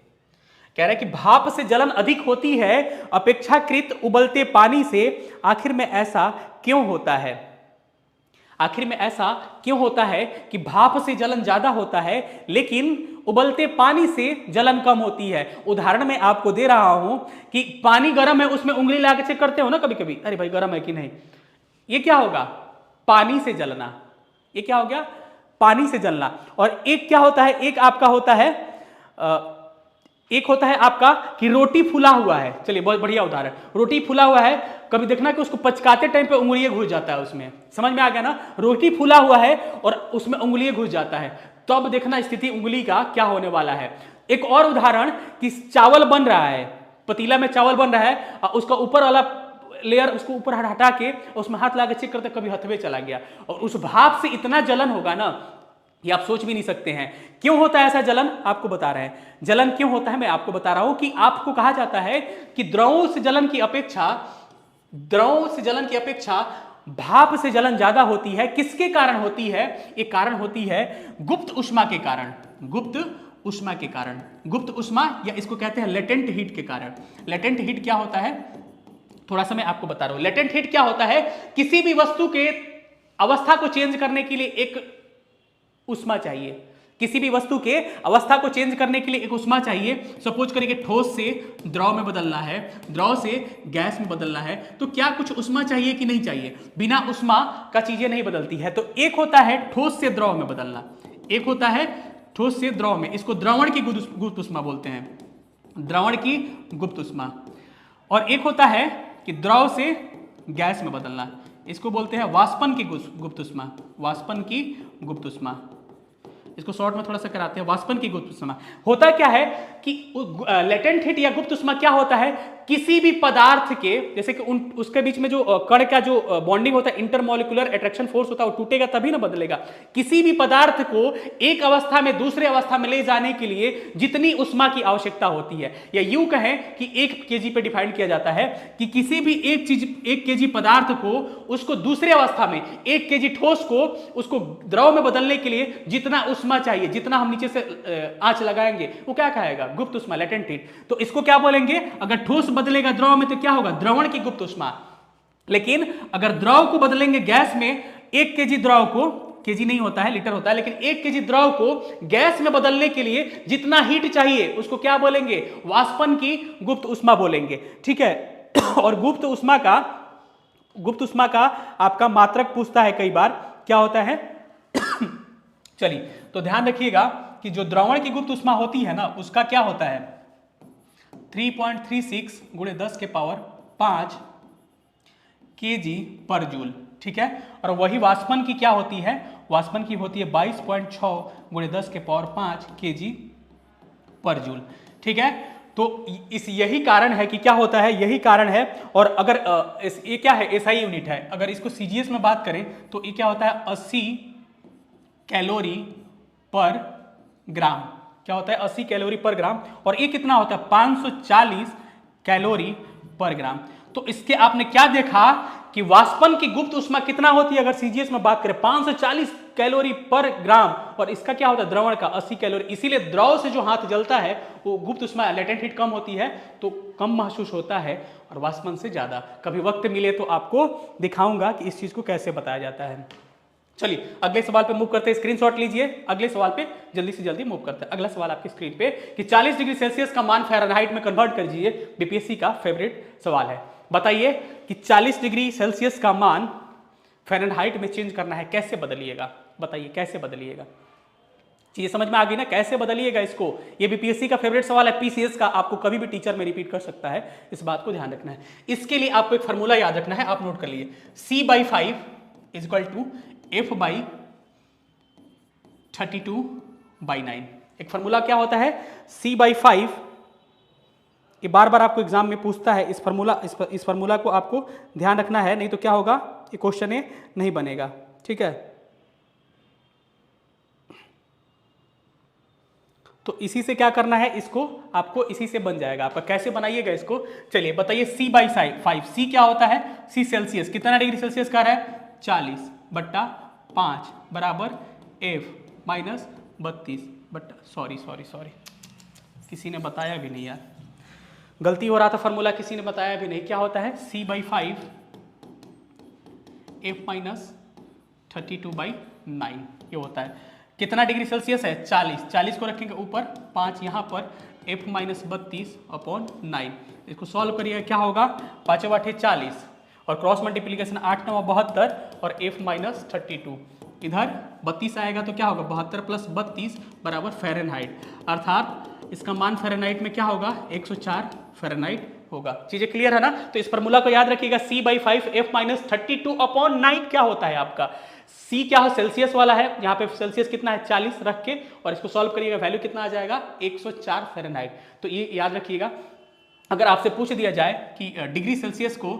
कह रहा है कि भाप से जलन अधिक होती है अपेक्षाकृत उबलते पानी से, आखिर में ऐसा क्यों होता है? आखिर में ऐसा क्यों होता है कि भाप से जलन ज्यादा होता है लेकिन उबलते पानी से जलन कम होती है? उदाहरण में आपको दे रहा हूं कि पानी गर्म है, उसमें उंगली लगा के चेक करते हो ना कभी कभी, अरे भाई गर्म है कि नहीं। ये क्या होगा? पानी से जलना। ये क्या हो गया? पानी से जलना। और एक क्या होता है? एक आपका होता है एक होता है आपका कि रोटी फूला हुआ है। चलिए बहुत बढ़िया उदाहरण, रोटी फूला हुआ है, कभी देखना कि उसको पचकाते टाइम पे उंगलियां घुस जाता है उसमें। समझ में आ गया ना? रोटी फूला हुआ है और उसमें उंगलियां घुस जाता है, तो अब देखना स्थिति उंगली का क्या होने वाला है। एक और उदाहरण कि चावल बन रहा है, पतीला में चावल बन रहा है, उसका ऊपर वाला लेयर उसको ऊपर हटा के उसमें हाथ लगा चेक करते कभी हथवे चला गया, और उस भाप से इतना जलन होगा ना ये आप सोच भी नहीं सकते हैं। क्यों होता है ऐसा जलन? आपको बता रहे हैं जलन क्यों होता है। मैं आपको बता रहा हूं कि आपको कहा जाता है कि द्रवों से जलन की अपेक्षा भाप से जलन ज्यादा होती है। किसके कारण होती है? एक कारण होती है गुप्त ऊष्मा के कारण। गुप्त ऊष्मा के कारण, गुप्त ऊष्मा या इसको कहते हैं लेटेंट हीट के कारण। लेटेंट हीट क्या होता है? थोड़ा सा मैं आपको बता रहा हूं। लेटेंट हीट क्या होता है? किसी भी वस्तु के अवस्था को चेंज करने के लिए एक ऊष्मा चाहिए। किसी भी वस्तु के अवस्था को चेंज करने के लिए एक ऊष्मा चाहिए। सपोज करिए कि ठोस से द्रव में बदलना है, द्रव से गैस में बदलना है, तो क्या कुछ ऊष्मा चाहिए कि नहीं चाहिए? बिना ऊष्मा का चीजें नहीं बदलती है। तो एक होता है ठोस से द्रव में बदलना, एक होता है ठोस से द्रव में, इसको द्रवण की गुप्त ऊष्मा बोलते हैं, द्रवण की गुप्त ऊष्मा। और एक होता है कि द्रव से गैस में बदलना, इसको बोलते हैं वाष्पन की गुप्त ऊष्मा, वाष्पन की गुप्त ऊष्मा। इसको शॉर्ट में थोड़ा सा कराते हैं, वाष्पन की गुप्त ऊष्मा। होता क्या है कि लेटेंट हीट या गुप्त ऊष्मा क्या होता है? किसी भी पदार्थ के, जैसे कि उसके बीच में जो कण का जो बॉन्डिंग होता है, इंटरमॉलिक्यूलर अट्रैक्शन फोर्स होता है, वो टूटेगा तभी ना बदलेगा। किसी भी पदार्थ को एक अवस्था में दूसरे अवस्था में ले जाने के लिए जितनी ऊष्मा की आवश्यकता होती है, या यूं कहें कि 1 kg पे डिफाइन किया जाता है कि किसी भी एक kg पदार्थ को उसको दूसरे अवस्था में 1 kg ठोस को उसको द्रव में बदलने के लिए जितना ऊष्मा चाहिए, जितना हम नीचे से आंच लगाएंगे वो क्या कहेगा? गुप्त ऊष्मा, लेटेंट हीट। तो इसको क्या बोलेंगे? अगर ठोस बदलेगा द्रव में तो क्या होगा? द्रवण की गुप्त ऊष्मा। लेकिन अगर द्रव को बदलेंगे गैस में, 1 kg द्रव को, केजी नहीं होता है लीटर होता है, लेकिन 1 kg द्रव को गैस में बदलने के लिए जितना हीट चाहिए उसको क्या बोलेंगे? वाष्पन की गुप्त ऊष्मा बोलेंगे। ठीक है। और गुप्त ऊष्मा का आपका मात्रक पूछता है कई बार, क्या होता है? चलिए तो ध्यान रखिएगा कि जो द्रवण की गुप्त ऊष्मा होती है ना उसका क्या होता है 3.36 गुणे 10 के पावर 5 kg पर जूल, ठीक है। और वही वाष्पन की क्या होती है, वाष्पन की होती है 22.6 गुणे 10 के पावर 5 kg पर जूल, ठीक है। तो इस यही कारण है कि क्या होता है, यही कारण है। और अगर ये क्या है एसआई यूनिट है, अगर इसको सीजीएस में बात करें तो ये क्या होता है 80 कैलोरी पर ग्राम, क्या होता है 80 कैलोरी पर ग्राम। और ये कितना होता है 540 कैलोरी पर ग्राम। तो इसके आपने क्या देखा कि वाष्पन की गुप्त ऊष्मा कितना होती है, अगर सीजीएस में बात करें 540 कैलोरी पर ग्राम, और इसका क्या होता है द्रवण का 80 कैलोरी। इसीलिए द्रव से जो हाथ जलता है वो गुप्त ऊष्मा लेटेंट हीट कम होती है तो कम महसूस होता है, और वाष्पन से ज्यादा। कभी वक्त मिले तो आपको दिखाऊंगा कि इस चीज को कैसे बताया जाता है। चलिए अगले सवाल पे मूव करते हैं, स्क्रीनशॉट लीजिए। अगले सवाल पे जल्दी से जल्दी मूव करते हैं। अगला सवाल आपकी स्क्रीन पे कि 40 डिग्री सेल्सियस का मान फ़ारेनहाइट में कन्वर्ट कर दीजिए। बीपीएससी का फेवरेट सवाल है। बताइए कि 40 डिग्री सेल्सियस का मान फ़ारेनहाइट में चेंज करना है, कैसे बदलिएगा? बताइए कैसे बदलिएगा? चीजें समझ में आ गई ना, कैसे बदलिएगा इसको? ये बीपीएससी का फेवरेट सवाल है, पीसीएस का, आपको कभी भी टीचर में रिपीट कर सकता है, इस बात को ध्यान रखना है। इसके लिए आपको एक फॉर्मूला याद रखना है, आप नोट कर लीजिए। C/5 is equal to F/32/9। एक फॉर्मूला क्या होता है C/5, ये बार बार आपको एग्जाम में पूछता है। इस फॉर्मूला को आपको ध्यान रखना है, नहीं तो क्या होगा ये क्वेश्चन नहीं बनेगा, ठीक है। तो इसी से क्या करना है, इसको आपको इसी से बन जाएगा आपका। कैसे बनाइएगा इसको? चलिए बताइए। C/5, C क्या होता है? C सेल्सियस, कितना डिग्री सेल्सियस का है 40/5 बराबर F-32 बट्टा सॉरी किसी ने बताया भी नहीं यार, गलती हो रहा था, फॉर्मूला किसी ने बताया भी नहीं। क्या होता है C/5 F-32/9 ये होता है। कितना डिग्री सेल्सियस है 40 को रखेंगे ऊपर, 5 यहाँ पर, F-32/9। इसको सॉल्व करिए, क्या होगा 5/8 40 और क्रॉस मल्टीप्लीकेशन 8×9 72 और F-32 इधर 32 आएगा तो क्या होगा 72 + 32 बराबर फ़ारेनहाइट, अर्थात इसका मान फ़ारेनहाइट में क्या होगा 104 फ़ारेनहाइट होगा। चीजें क्लियर है ना? तो इस फॉर्मूला को याद रखिएगा। C/5 F-32/9 क्या होता है आपका? C क्या है सेल्सियस वाला है, यहाँ पे सेल्सियस कितना है 40 रख के, और इसको सॉल्व करिएगा वैल्यू कितना आ जाएगा 104 फ़ारेनहाइट। तो ये याद रखिएगा। अगर आपसे पूछ दिया जाए कि डिग्री सेल्सियस को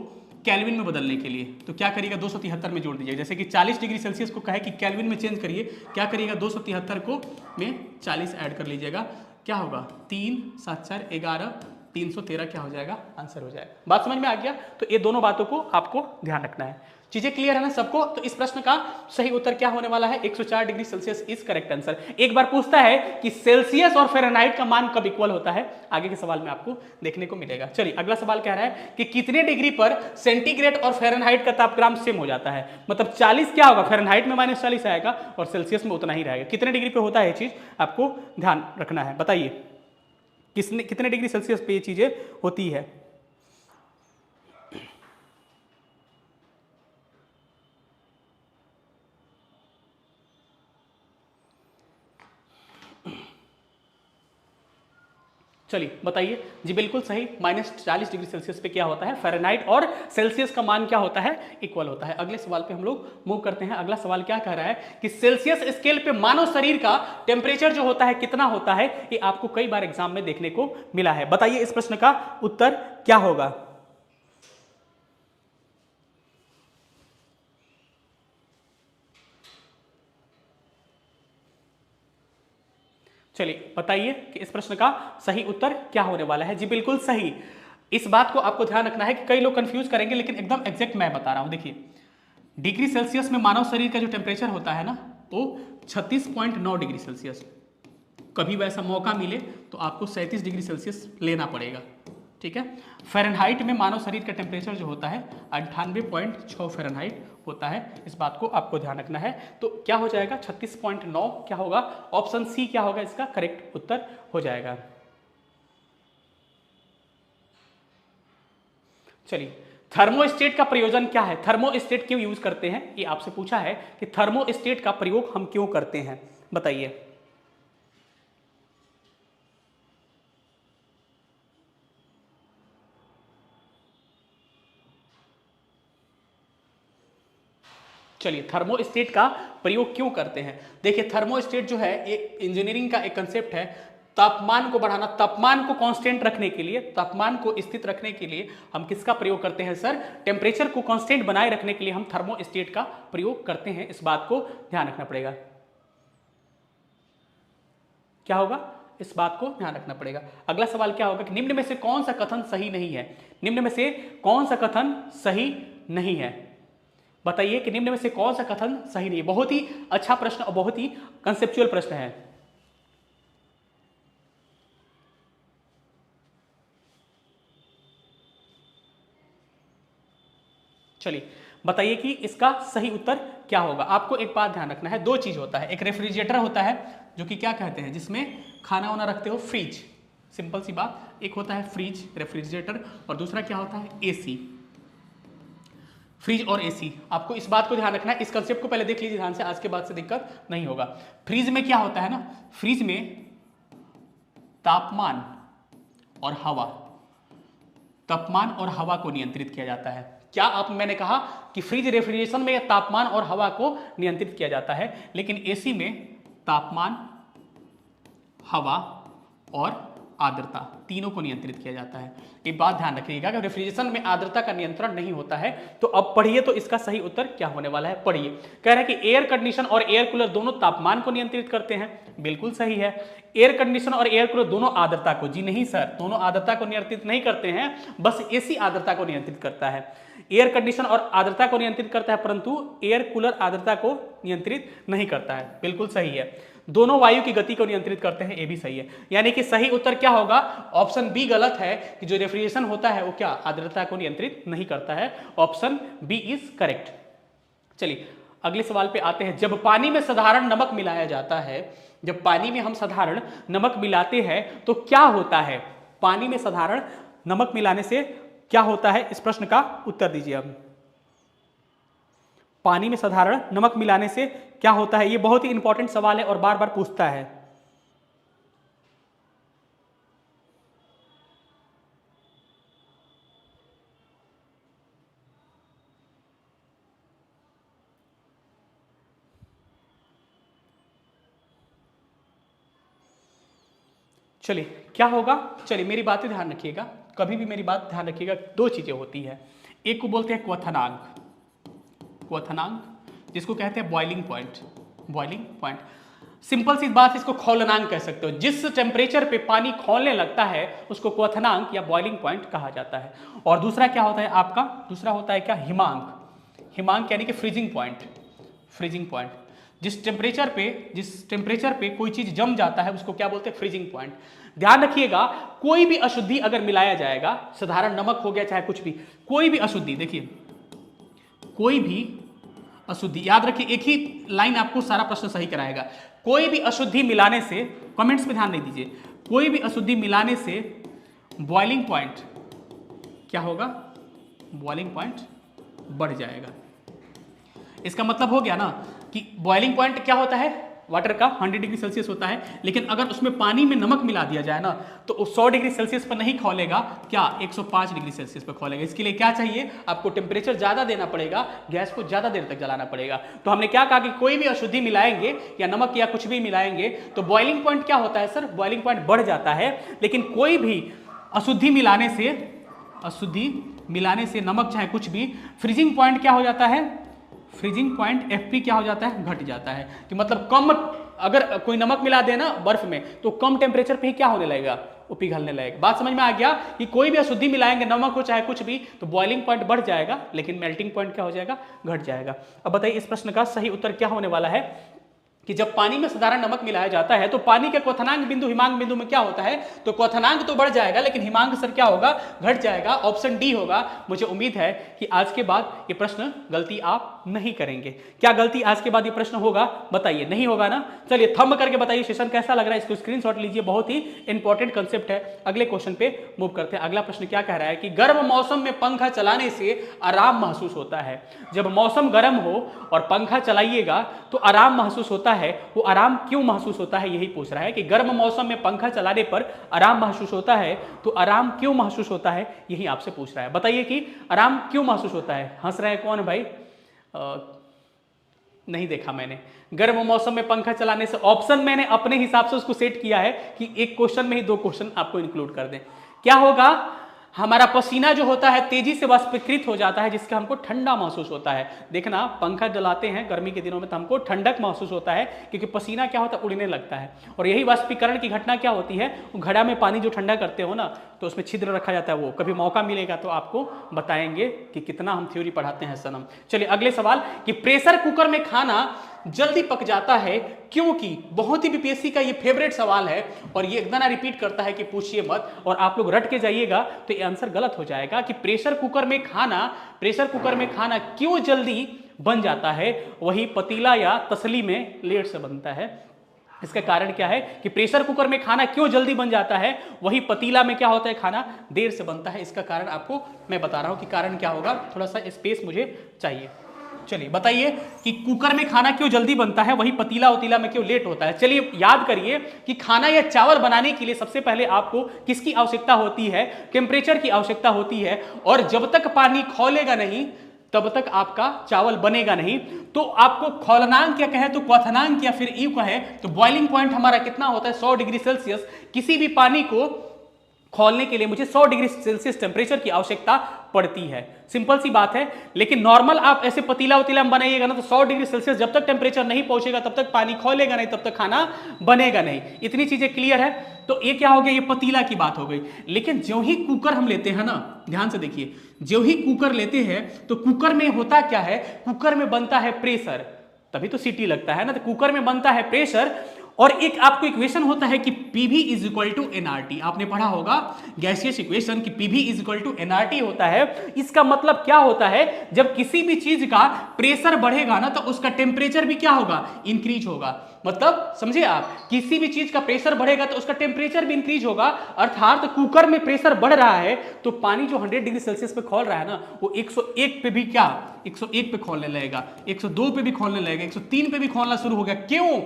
केल्विन में बदलने के लिए तो क्या करिएगा 273 में जोड़ दीजिएगा। जैसे कि 40 डिग्री सेल्सियस को कहे कि केल्विन में चेंज करिए, क्या करिएगा 273 को में 40 ऐड कर लीजिएगा, क्या होगा 3 7 4 11 313 क्या हो जाएगा आंसर हो जाएगा। बात समझ में आ गया? तो ये दोनों बातों को आपको ध्यान रखना है। चीजें क्लियर है ना सबको? तो इस प्रश्न का सही उत्तर क्या होने वाला है 104 degree Celsius is correct answer. एक बार पूछता है कि सेल्सियस और फ़ारेनहाइट का मान कब इक्वल होता है, आगे के सवाल में आपको देखने को मिलेगा। चलिए अगला सवाल कह रहा है कि कितने डिग्री पर सेंटीग्रेड और फ़ारेनहाइट का तापक्रम सेम हो जाता है। मतलब 40 क्या होगा फ़ारेनहाइट में -40 आएगा और सेल्सियस में उतना ही रहेगा। कितने डिग्री पे होता है ये चीज आपको ध्यान रखना है। बताइए कितने डिग्री सेल्सियस पे ये चीजें होती है? चलिए बताइए जी, बिल्कुल सही। -40 डिग्री सेल्सियस पे क्या होता है फ़ारेनहाइट और सेल्सियस का मान क्या होता है इक्वल होता है। अगले सवाल पे हम लोग मूव करते हैं। अगला सवाल क्या कह रहा है कि सेल्सियस स्केल पे मानव शरीर का टेम्परेचर जो होता है कितना होता है, ये आपको कई बार एग्जाम में देखने को मिला है। बताइए इस प्रश्न का उत्तर क्या होगा? चलिए बताइए कि इस प्रश्न का सही उत्तर क्या होने वाला है। जी बिल्कुल सही। इस बात को आपको ध्यान रखना है कि कई लोग कंफ्यूज करेंगे, लेकिन एकदम एग्जैक्ट मैं बता रहा हूं। देखिए डिग्री सेल्सियस में मानव शरीर का जो टेम्परेचर होता है ना वो 36.9 डिग्री सेल्सियस। कभी वैसा मौका मिले तो आपको 37 डिग्री सेल्सियस लेना पड़ेगा, ठीक है। फ़ारेनहाइट में मानव शरीर का टेम्परेचर जो होता है 98.6 फ़ारेनहाइट होता है। इस बात को आपको ध्यान रखना है। तो क्या हो जाएगा 36.9 क्या होगा, ऑप्शन सी क्या होगा इसका करेक्ट उत्तर हो जाएगा। चलिए थर्मोस्टेट का प्रयोजन क्या है, थर्मोस्टेट क्यों यूज करते हैं, ये आपसे पूछा है कि थर्मोस्टेट का प्रयोग हम क्यों करते हैं। बताइए चलिए थर्मोस्टेट का प्रयोग क्यों करते हैं? देखिए थर्मोस्टेट जो है एक इंजीनियरिंग का एक कंसेप्ट है, तापमान को बढ़ाना, तापमान को कांस्टेंट रखने के लिए, तापमान को स्थित रखने के लिए हम किसका प्रयोग करते हैं सर? टेम्परेचर को कांस्टेंट बनाए रखने के लिए हम थर्मोस्टेट का प्रयोग करते हैं। इस बात को ध्यान रखना पड़ेगा। क्या होगा? इस बात को ध्यान रखना पड़ेगा। अगला सवाल क्या होगा कि निम्न में से कौन सा कथन सही नहीं है? निम्न में से कौन सा कथन सही नहीं है? बताइए कि निम्न में से कौन सा कथन सही नहीं है। बहुत ही अच्छा प्रश्न और बहुत ही कंसेप्चुअल प्रश्न है। चलिए बताइए कि इसका सही उत्तर क्या होगा। आपको एक बात ध्यान रखना है, दो चीज होता है, एक रेफ्रिजरेटर होता है जो कि क्या कहते हैं, जिसमें खाना वाना रखते हो, फ्रिज, सिंपल सी बात। एक होता है फ्रिज, रेफ्रिजरेटर, और दूसरा क्या होता है? एसी। फ्रिज और एसी, आपको इस बात को ध्यान रखना है। इस कंसेप्ट को पहले देख लीजिए ध्यान से, आज के बाद से दिक्कत नहीं होगा। फ्रिज में क्या होता है ना, फ्रिज में तापमान और हवा, तापमान और हवा को नियंत्रित किया जाता है। क्या आप, मैंने कहा कि फ्रिज रेफ्रिजरेशन में तापमान और हवा को नियंत्रित किया जाता है, लेकिन एसी में तापमान, हवा और आर्द्रता तीनों को नियंत्रित किया जाता है। एक बात ध्यान रखिएगा कि रेफ्रिजरेशन में आर्द्रता का नियंत्रण नहीं होता है। तो अब पढ़िए तो इसका सही उत्तर क्या होने वाला है, पढ़िए। कह रहा है कि एयर कंडीशन और एयर कूलर दोनों तापमान को नियंत्रित करते हैं, बिल्कुल सही है। एयर कंडीशन और एयर कूलर दोनों आर्द्रता को, जी नहीं सर, दोनों आर्द्रता को नियंत्रित नहीं करते हैं, बस एसी आर्द्रता को नियंत्रित करता है। एयर कंडीशन और आर्द्रता को नियंत्रित करता है, परंतु एयर कूलर आर्द्रता को नियंत्रित नहीं करता है, बिल्कुल सही है। दोनों वायु की गति को नियंत्रित करते हैं, ये भी सही है। यानी कि सही उत्तर क्या होगा? ऑप्शन बी गलत है कि जो रेफ्रिजरेशन होता है वो क्या आर्द्रता को नियंत्रित नहीं करता है। Option B is correct. चलिए अगले सवाल पे आते हैं। जब पानी में साधारण नमक मिलाया जाता है, जब पानी में हम साधारण नमक मिलाते हैं तो क्या होता है? पानी में साधारण नमक मिलाने से क्या होता है? इस प्रश्न का उत्तर दीजिए अब। पानी में साधारण नमक मिलाने से क्या होता है? ये बहुत ही इंपॉर्टेंट सवाल है और बार बार पूछता है। चलिए क्या होगा? चलिए मेरी बातें ध्यान रखिएगा, कभी भी मेरी बात ध्यान रखिएगा। दो चीजें होती है, एक को बोलते हैं क्वथनांक, क्वथनांक जिसको कहते हैं boiling point, boiling point. Simple सी बात, इसको खौलनांक कह सकते हो। जिस टेम्परेचर पे पानी खौलने लगता है उसको क्वथनांक या बॉइलिंग पॉइंट कहा जाता है। और दूसरा क्या होता है आपका? दूसरा होता है क्या? हिमांक। हिमांक यानी कि फ्रीजिंग पॉइंट, फ्रीजिंग पॉइंट। जिस टेम्परेचर पे कोई चीज जम जाता है उसको क्या बोलते हैं? Freezing point. ध्यान रखिएगा, कोई भी अशुद्धि अगर मिलाया जाएगा, साधारण नमक हो गया चाहे कुछ भी, कोई भी अशुद्धि, देखिए कोई भी अशुद्धि, याद रखिए एक ही लाइन आपको सारा प्रश्न सही कराएगा। कोई भी अशुद्धि मिलाने से, कमेंट्स में ध्यान नहीं दीजिए, कोई भी अशुद्धि मिलाने से बॉइलिंग पॉइंट क्या होगा? बॉइलिंग पॉइंट बढ़ जाएगा। इसका मतलब हो गया ना कि बॉइलिंग पॉइंट क्या होता है? वाटर का 100 डिग्री सेल्सियस होता है, लेकिन अगर उसमें पानी में नमक मिला दिया जाए ना तो 100 डिग्री सेल्सियस पर नहीं खौलेगा, क्या 105 डिग्री सेल्सियस पर खौलेगा। इसके लिए क्या चाहिए? आपको टेम्परेचर ज्यादा देना पड़ेगा, गैस को ज्यादा देर तक जलाना पड़ेगा। तो हमने क्या कहा कि कोई भी अशुद्धि मिलाएंगे या नमक या कुछ भी मिलाएंगे तो बॉइलिंग पॉइंट क्या होता है सर? बॉइलिंग पॉइंट बढ़ जाता है। लेकिन कोई भी अशुद्धि मिलाने से, अशुद्धि मिलाने से नमक चाहे कुछ भी, फ्रीजिंग पॉइंट क्या हो जाता है? फ्रीजिंग पॉइंट एफपी क्या हो जाता है? घट जाता है। कि मतलब कम, अगर कोई नमक मिला देना बर्फ में तो कम टेम्परेचर पे ही क्या होने लगेगा? वो पिघलने लगेगा। बात समझ में आ गया कि कोई भी अशुद्धि मिलाएंगे, नमक हो चाहे कुछ भी, तो बॉइलिंग पॉइंट बढ़ जाएगा लेकिन मेल्टिंग पॉइंट क्या हो जाएगा? घट जाएगा। अब बताइए इस प्रश्न का सही उत्तर क्या होने वाला है कि जब पानी में साधारण नमक मिलाया जाता है तो पानी के क्वथनांक बिंदु हिमांक बिंदु में क्या होता है? तो क्वथनांक तो बढ़ जाएगा लेकिन हिमांक सर क्या होगा? घट जाएगा। ऑप्शन डी होगा। मुझे उम्मीद है कि आज के बाद ये प्रश्न गलती आप नहीं करेंगे। क्या गलती आज के बाद ये प्रश्न होगा? बताइए, नहीं होगा ना? चलिए थंब करके बताइए सेशन कैसा लग रहा है, इसको स्क्रीनशॉट लीजिए, बहुत ही इंपॉर्टेंट कंसेप्ट है। अगले क्वेश्चन पे मूव करते हैं। अगला प्रश्न क्या कह रहा है कि गर्म मौसम में पंखा चलाने से आराम महसूस होता है। जब मौसम गर्म हो और पंखा चलाइएगा तो आराम महसूस होता है। वो आराम क्यों महसूस होता है? यही पूछ रहा है कि गर्म मौसम में पंखा चलाने पर आराम महसूस होता है, तो आराम क्यों महसूस होता है, यही आपसे पूछ रहा है। बताइए कि आराम क्यों महसूस होता है। हंस रहे हैं कौन भाई? नहीं देखा मैंने। गर्म मौसम में पंखा चलाने से ऑप्शन मैंने अपने हिसाब से उसको सेट किया है कि एक क्वेश्चन में ही 2 क्वेश्चन आपको इंक्लूड कर दें। क्या होगा, हमारा पसीना जो होता है तेजी से वाष्पीकृत हो जाता है, जिसका हमको ठंडा महसूस होता है। देखना, पंखा जलाते हैं गर्मी के दिनों में तो हमको ठंडक महसूस होता है, क्योंकि पसीना क्या होता है, उड़ने लगता है। और यही वाष्पीकरण की घटना क्या होती है, वो घड़ा में पानी जो ठंडा करते हो ना, तो उसमें छिद्र रखा जाता है। वो कभी मौका मिलेगा तो आपको बताएंगे कि कितना हम थ्योरी पढ़ाते हैं सनम। चलिए अगले सवाल, कि प्रेशर कुकर में खाना जल्दी पक जाता है क्योंकि, बहुत ही बीपीएससी का ये फेवरेट सवाल है और ये एकदम रिपीट करता है कि पूछिए मत, और आप लोग रट के जाइएगा तो ये आंसर गलत हो जाएगा। कि प्रेशर कुकर में खाना क्यों जल्दी बन जाता है, वही पतीला या तसली में लेट से बनता है। इसका कारण क्या है कि प्रेशर कुकर में खाना क्यों जल्दी बन जाता है, वही पतीला में क्या होता है, खाना देर से बनता है। इसका कारण आपको मैं बता रहा हूं कि कारण क्या होगा, थोड़ा सा स्पेस मुझे चाहिए। चलिए बताइए कि कुकर में खाना क्यों जल्दी बनता है, वही पतीला में क्यों लेट होता है। चलिए याद करिए कि खाना या चावल बनाने के लिए सबसे पहले आपको किसकी आवश्यकता होती है, टेम्परेचर की आवश्यकता होती है। और जब तक पानी खौलेगा नहीं तब तक आपका चावल बनेगा नहीं। तो आपको खौलनांक या कहे तो क्वथनांक या फिर यू कहे तो बॉइलिंग पॉइंट हमारा कितना होता है, 100 डिग्री सेल्सियस। किसी भी पानी को खौलने के लिए मुझे 100 डिग्री सेल्सियस टेम्परेचर की आवश्यकता पड़ती है। सिंपल सी बात है। लेकिन नॉर्मल आप ऐसे पतीला में बनाइएगा ना तो 100 डिग्री सेल्सियस जब तक टेम्परेचर नहीं पहुंचेगा तब तक पानी खौलेगा नहीं, तब तक खाना बनेगा नहीं। इतनी चीजें क्लियर है। तो ये क्या हो गया, ये पतीला की बात हो गई। लेकिन जो ही कुकर हम लेते हैं ना, ध्यान से देखिए, जो ही कुकर लेते हैं तो कुकर में होता क्या है, कुकर में बनता है प्रेशर, तभी तो सीटी लगता है ना। तो कुकर में बनता है प्रेशर और एक आपको इक्वेशन होता है कि PV is equal to NRT. आपने पढ़ा होगा गैसियस इक्वेशन कि PV is equal to NRT होता है। इसका मतलब क्या होता है, जब किसी भी चीज का प्रेशर बढ़ेगा ना तो उसका टेम्परेचर भी क्या होगा, इंक्रीज होगा। मतलब समझे आप, किसी भी चीज का प्रेशर बढ़ेगा तो उसका टेम्परेचर भी इंक्रीज होगा। अर्थात कुकर में प्रेशर बढ़ रहा है तो पानी जो 100 डिग्री सेल्सियस पे खौल रहा है ना, वो 101 पे भी क्या, 101 पे खोलने लगेगा, 102 पे भी खोलने लगेगा, 103 पे भी खोलना शुरू हो गया। क्यों?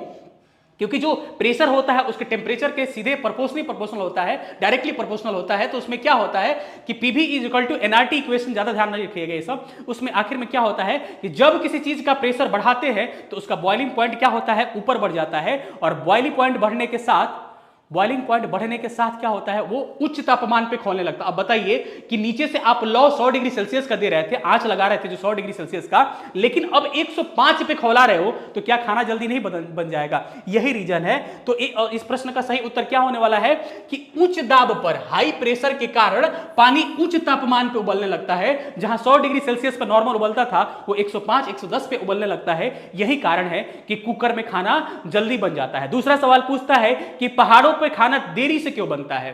क्योंकि जो प्रेशर होता है उसके टेम्परेचर के सीधे प्रोपोर्शनल होता है, डायरेक्टली प्रोपोर्शनल होता है। तो उसमें क्या होता है कि PV is equal to NRT equation, ज्यादा ध्यान नहीं रखिएगा ये सब। उसमें आखिर में क्या होता है कि जब किसी चीज का प्रेशर बढ़ाते हैं तो उसका बॉइलिंग पॉइंट क्या होता है, ऊपर बढ़ जाता है। और बॉइलिंग पॉइंट बढ़ने के साथ क्या होता है, वो उच्च तापमान पे खोलने लगता है। अब बताइए कि नीचे से आप लॉ 100 डिग्री सेल्सियस का दे रहे थे, आंच लगा रहे थे जो 100 डिग्री सेल्सियस का, लेकिन अब 105 पे खौला रहे हो तो क्या खाना जल्दी नहीं बन जाएगा? यही रीजन है। तो इस प्रश्न का सही उत्तर क्या होने वाला है कि उच्च दाब पर, हाई प्रेशर के कारण पानी उच्च तापमान पे उबलने लगता है। जहां 100 डिग्री सेल्सियस पर नॉर्मल उबलता था वो 105 110 पे उबलने लगता है। यही कारण है कि कुकर में खाना जल्दी बन जाता है। दूसरा सवाल पूछता है कि पहाड़ों पे खाना देरी से क्यों बनता है।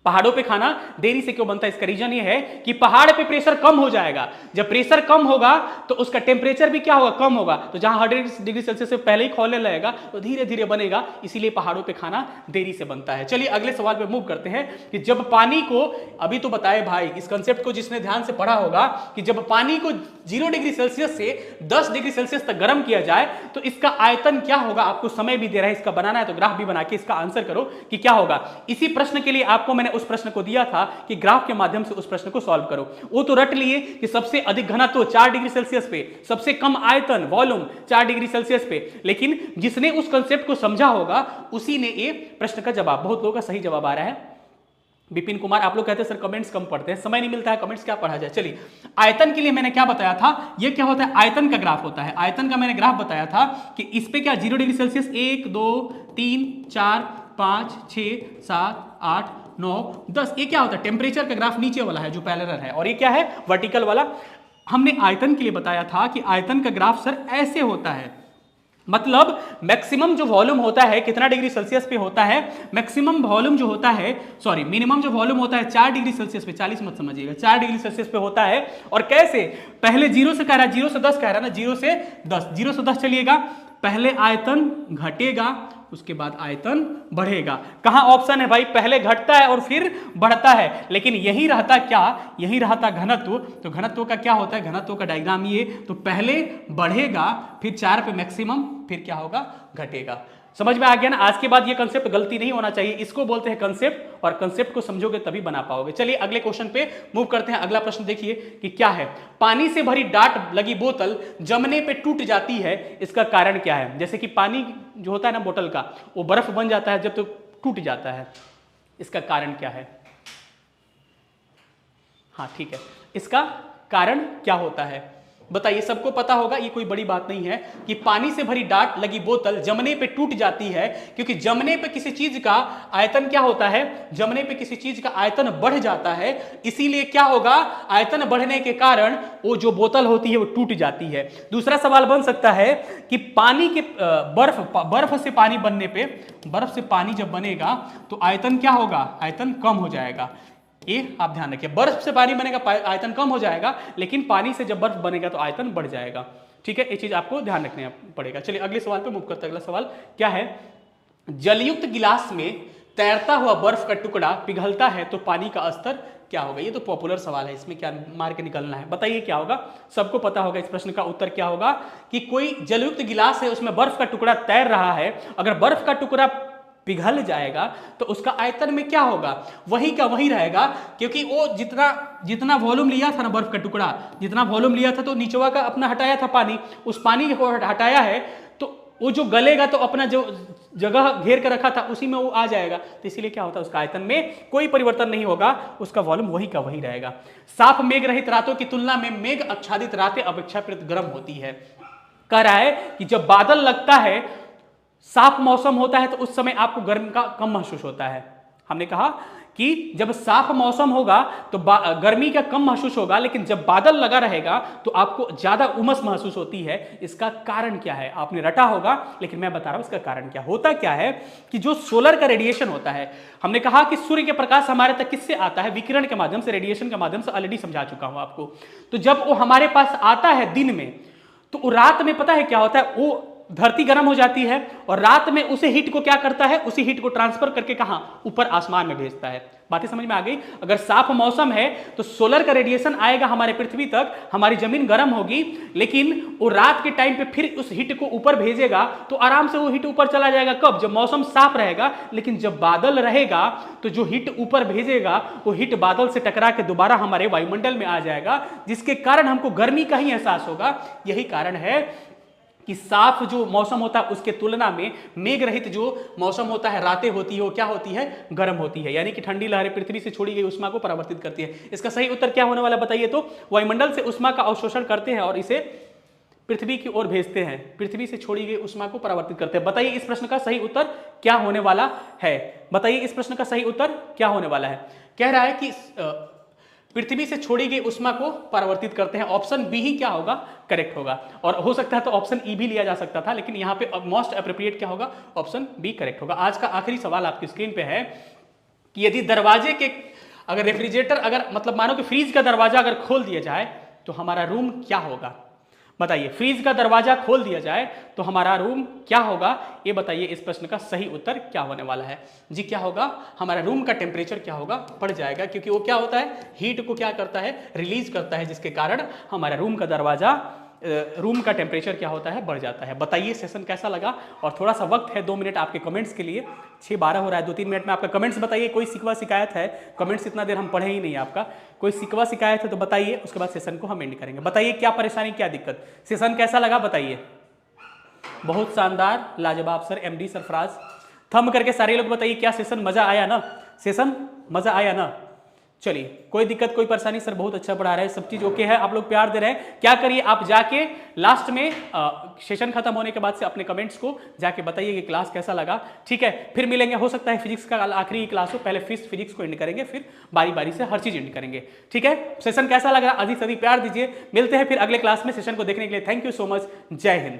पहाड़ों पे खाना देरी से क्यों बनता है? इसका रीजन ये है कि पहाड़ पे प्रेशर कम हो जाएगा। जब प्रेशर कम होगा तो उसका टेम्परेचर भी क्या होगा, कम होगा। तो जहां 100 डिग्री सेल्सियस से पहले ही खौलने लगेगा तो धीरे धीरे बनेगा, इसीलिए पहाड़ों पे खाना देरी से बनता है। चलिए अगले सवाल पे मूव करते हैं कि जब पानी को, अभी तो बताए भाई इस कंसेप्ट को जिसने ध्यान से पढ़ा होगा, कि जब पानी को 0 डिग्री सेल्सियस से 10 डिग्री सेल्सियस तक गर्म किया जाए तो इसका आयतन क्या होगा। आपको समय भी दे रहा है, इसका बनाना है तो ग्राफ भी बना के इसका आंसर करो कि क्या होगा। इसी प्रश्न के लिए आपको मैंने उस प्रश्न को दिया था कि ग्राफ के माध्यम से उस प्रश्न को सॉल्व करो। वो तो रट लिए कि सबसे अधिक घनत्व 4 डिग्री सेल्सियस पे, सबसे कम आयतन वॉल्यूम 4 डिग्री सेल्सियस पे। लेकिन जिसने उस कंसेप्ट को समझा होगा उसी ने ये प्रश्न का जवाब, बहुत लोगों का सही जवाब आ रहा है। विपिन कुमार, आप लोग कहते हैं सर कमेंट्स कम पढ़ते हैं, समय नहीं मिलता है, कमेंट्स क्या पढ़ा जाए। चलिए आयतन के लिए मैंने क्या बताया था, ये क्या होता है, आयतन का ग्राफ होता है। आयतन का मैंने ग्राफ बताया था कि इस पे क्या 0 डिग्री सेल्सियस 1 2 3 4 5 6 7 8 9 10, ये क्या होता है, टेम्परेचर का ग्राफ नीचे वाला है जो पैरेलल है, और ये क्या है, वर्टिकल वाला। हमने आयतन के लिए बताया था कि आयतन का ग्राफ सर ऐसे होता है। मतलब मैक्सिमम जो वॉल्यूम होता है कितना डिग्री सेल्सियस पे होता है, मैक्सिमम वॉल्यूम जो होता है, सॉरी मिनिमम जो वॉल्यूम होता है 4 डिग्री सेल्सियस पे, 40 मत समझिएगा, 4 डिग्री सेल्सियस पे होता है। और कैसे, पहले 0 से कह रहा है, 0 से 10 कह रहा है ना, 0 से 10, 0 से 10 चलिएगा, पहले आयतन घटेगा उसके बाद आयतन बढ़ेगा। कहां ऑप्शन है भाई, पहले घटता है और फिर बढ़ता है, लेकिन यही रहता क्या, यही रहता घनत्व। तो घनत्व का क्या होता है, घनत्व का डायग्राम ये, तो पहले बढ़ेगा फिर 4 पे मैक्सिमम, फिर क्या होगा, घटेगा। समझ में आ गया ना? आज के बाद ये कंसेप्ट गलती नहीं होना चाहिए, इसको बोलते हैं कंसेप्ट, और कंसेप्ट को समझोगे तभी बना पाओगे। चलिए अगले क्वेश्चन पे मूव करते हैं। अगला प्रश्न देखिए कि क्या है, पानी से भरी डाट लगी बोतल जमने पे टूट जाती है, इसका कारण क्या है? जैसे कि पानी जो होता है ना बोतल का, वो बर्फ बन जाता है जब तो टूट जाता है, इसका कारण क्या है? हाँ ठीक है, इसका कारण क्या होता है बताइए। सबको पता होगा, ये कोई बड़ी बात नहीं है कि पानी से भरी डाट लगी बोतल जमने पे टूट जाती है, क्योंकि जमने पे किसी चीज का आयतन क्या होता है, जमने पे किसी चीज का आयतन बढ़ जाता है, इसीलिए क्या होगा, आयतन बढ़ने के कारण वो जो बोतल होती है वो टूट जाती है। दूसरा सवाल बन सकता है कि पानी के बर्फ से पानी बनने पे, बर्फ से पानी जब बनेगा तो आयतन क्या होगा, आयतन कम हो जाएगा। ये आप ध्यान रखिए, बर्फ से पानी बनेगा आयतन कम हो जाएगा, लेकिन पानी से जब बर्फ बनेगा तो आयतन बढ़ जाएगा। ठीक है, ये चीज आपको ध्यान रखना पड़ेगा। चलिए अगले सवाल पे मूव करते हैं। अगला सवाल क्या है, जलयुक्त गिलास में तैरता हुआ बर्फ का टुकड़ा पिघलता है तो पानी का स्तर क्या होगा? ये तो पॉपुलर सवाल है, इसमें क्या मार के निकलना है, बताइए क्या होगा? सबको पता होगा इस प्रश्न का उत्तर क्या होगा कि कोई जलयुक्त गिलास है, उसमें बर्फ का टुकड़ा तैर रहा है, अगर बर्फ का टुकड़ा पिघल जाएगा तो उसका आयतन में क्या होगा, वही का वही रहेगा, क्योंकि वो जितना वॉल्यूम लिया था ना बर्फ का टुकड़ा, जितना वॉल्यूम लिया था तो नीचवा का अपना हटाया था पानी, उस पानी को हटाया है तो वो जो गलेगा तो अपना जो जगह घेर कर रखा था उसी में वो आ जाएगा, तो इसीलिए क्या होता है, उसका आयतन में कोई परिवर्तन नहीं होगा, उसका वॉल्यूम वही का वही रहेगा। साफ मेघ रहित रातों की तुलना में मेघ आच्छादित रातें अपेक्षाकृत गर्म होती है। कह रहा है कि जब बादल लगता है, साफ मौसम होता है, तो उस समय आपको गर्मी का कम महसूस होता है। हमने कहा कि जब साफ मौसम होगा तो गर्मी का कम महसूस होगा, लेकिन जब बादल लगा रहेगा तो आपको ज्यादा उमस महसूस होती है। इसका कारण क्या है आपने रटा होगा, लेकिन मैं बता रहा हूं इसका कारण क्या होता। क्या है कि जो सोलर का रेडिएशन होता है, हमने कहा कि सूर्य के प्रकाश हमारे तक किससे आता है, विकिरण के माध्यम से, रेडिएशन के माध्यम से, ऑलरेडी समझा चुका हूं आपको। तो जब वो हमारे पास आता है दिन में, तो रात में पता है क्या होता है, वो धरती गर्म हो जाती है और रात में उसे हीट को क्या करता है, उसी हीट को ट्रांसफर करके कहां, ऊपर आसमान में भेजता है। बातें समझ में आ गई? अगर साफ मौसम है तो सोलर का रेडिएशन आएगा हमारे पृथ्वी तक, हमारी जमीन गर्म होगी, लेकिन वो रात के टाइम पे फिर उस हीट को ऊपर भेजेगा तो आराम से वो हीट ऊपर चला जाएगा। कब? जब मौसम साफ रहेगा। लेकिन जब बादल रहेगा तो जो हीट ऊपर भेजेगा वो हीट बादल से टकरा के दोबारा हमारे वायुमंडल में आ जाएगा, जिसके कारण हमको गर्मी का ही एहसास होगा। यही कारण है कि साफ जो मौसम होता है उसके तुलना में मेघ रहित जो मौसम होता है, रातें होती है, वो क्या होती है, गर्म होती है, यानी कि ठंडी लहरें पृथ्वी से छोड़ी गई उष्मा को परावर्तित करती है। इसका सही उत्तर क्या होने वाला बताइए? तो वायुमंडल से उष्मा का अवशोषण करते हैं और इसे पृथ्वी की ओर भेजते हैं, पृथ्वी से छोड़ी गई उष्मा को परावर्तित करते हैं। बताइए इस प्रश्न का सही उत्तर क्या होने वाला है? बताइए इस प्रश्न का सही उत्तर क्या होने वाला है? कह रहा है कि पृथ्वी से छोड़ी गई उष्मा को परावर्तित करते हैं। ऑप्शन बी ही क्या होगा, करेक्ट होगा। और हो सकता है तो ऑप्शन ई भी लिया जा सकता था, लेकिन यहां पे मोस्ट अप्रोप्रिएट क्या होगा, ऑप्शन बी करेक्ट होगा। आज का आखिरी सवाल आपकी स्क्रीन पे है कि यदि दरवाजे के, अगर रेफ्रिजरेटर, अगर मतलब मानो कि फ्रीज का दरवाजा अगर खोल दिया जाए तो हमारा रूम क्या होगा? बताइए, फ्रीज का दरवाजा खोल दिया जाए तो हमारा रूम क्या होगा? ये बताइए इस प्रश्न का सही उत्तर क्या होने वाला है? जी क्या होगा, हमारा रूम का टेम्परेचर क्या होगा, बढ़ जाएगा, क्योंकि वो क्या होता है, हीट को क्या करता है, रिलीज करता है, जिसके कारण हमारा रूम का दरवाजा, रूम का टेम्परेचर क्या होता है, बढ़ जाता है। बताइए सेशन कैसा लगा? और थोड़ा सा वक्त है 2 मिनट आपके कमेंट्स के लिए, 6:12 हो रहा है, 2-3 मिनट में आपका कमेंट्स बताइए। कोई शिकवा शिकायत है? कमेंट्स इतना देर हम पढ़े ही नहीं आपका, कोई शिकवा शिकायत है तो बताइए, उसके बाद सेशन को हम एंड करेंगे। बताइए क्या परेशानी, क्या दिक्कत, सेशन कैसा लगा बताइए। बहुत शानदार, लाजवाब सर, एमडी सरफराज, थंब करके सारे लोग बताइए क्या सेशन मजा आया ना, सेशन मजा आया ना? चलिए कोई दिक्कत कोई परेशानी, सर बहुत अच्छा पढ़ा रहे हैं, सब चीज ओके है, आप लोग प्यार दे रहे हैं। क्या करिए, आप जाके लास्ट में सेशन खत्म होने के बाद से अपने कमेंट्स को जाके बताइए कि क्लास कैसा लगा। ठीक है, फिर मिलेंगे, हो सकता है फिजिक्स का आखिरी क्लास हो, पहले फिजिक्स को एंड करेंगे, फिर बारी बारी से हर चीज एंड करेंगे। ठीक है, सेशन कैसा लगा अधिक से अधिक प्यार दीजिए। मिलते हैं फिर अगले क्लास में। सेशन को देखने के लिए थैंक यू सो मच, जय हिंद।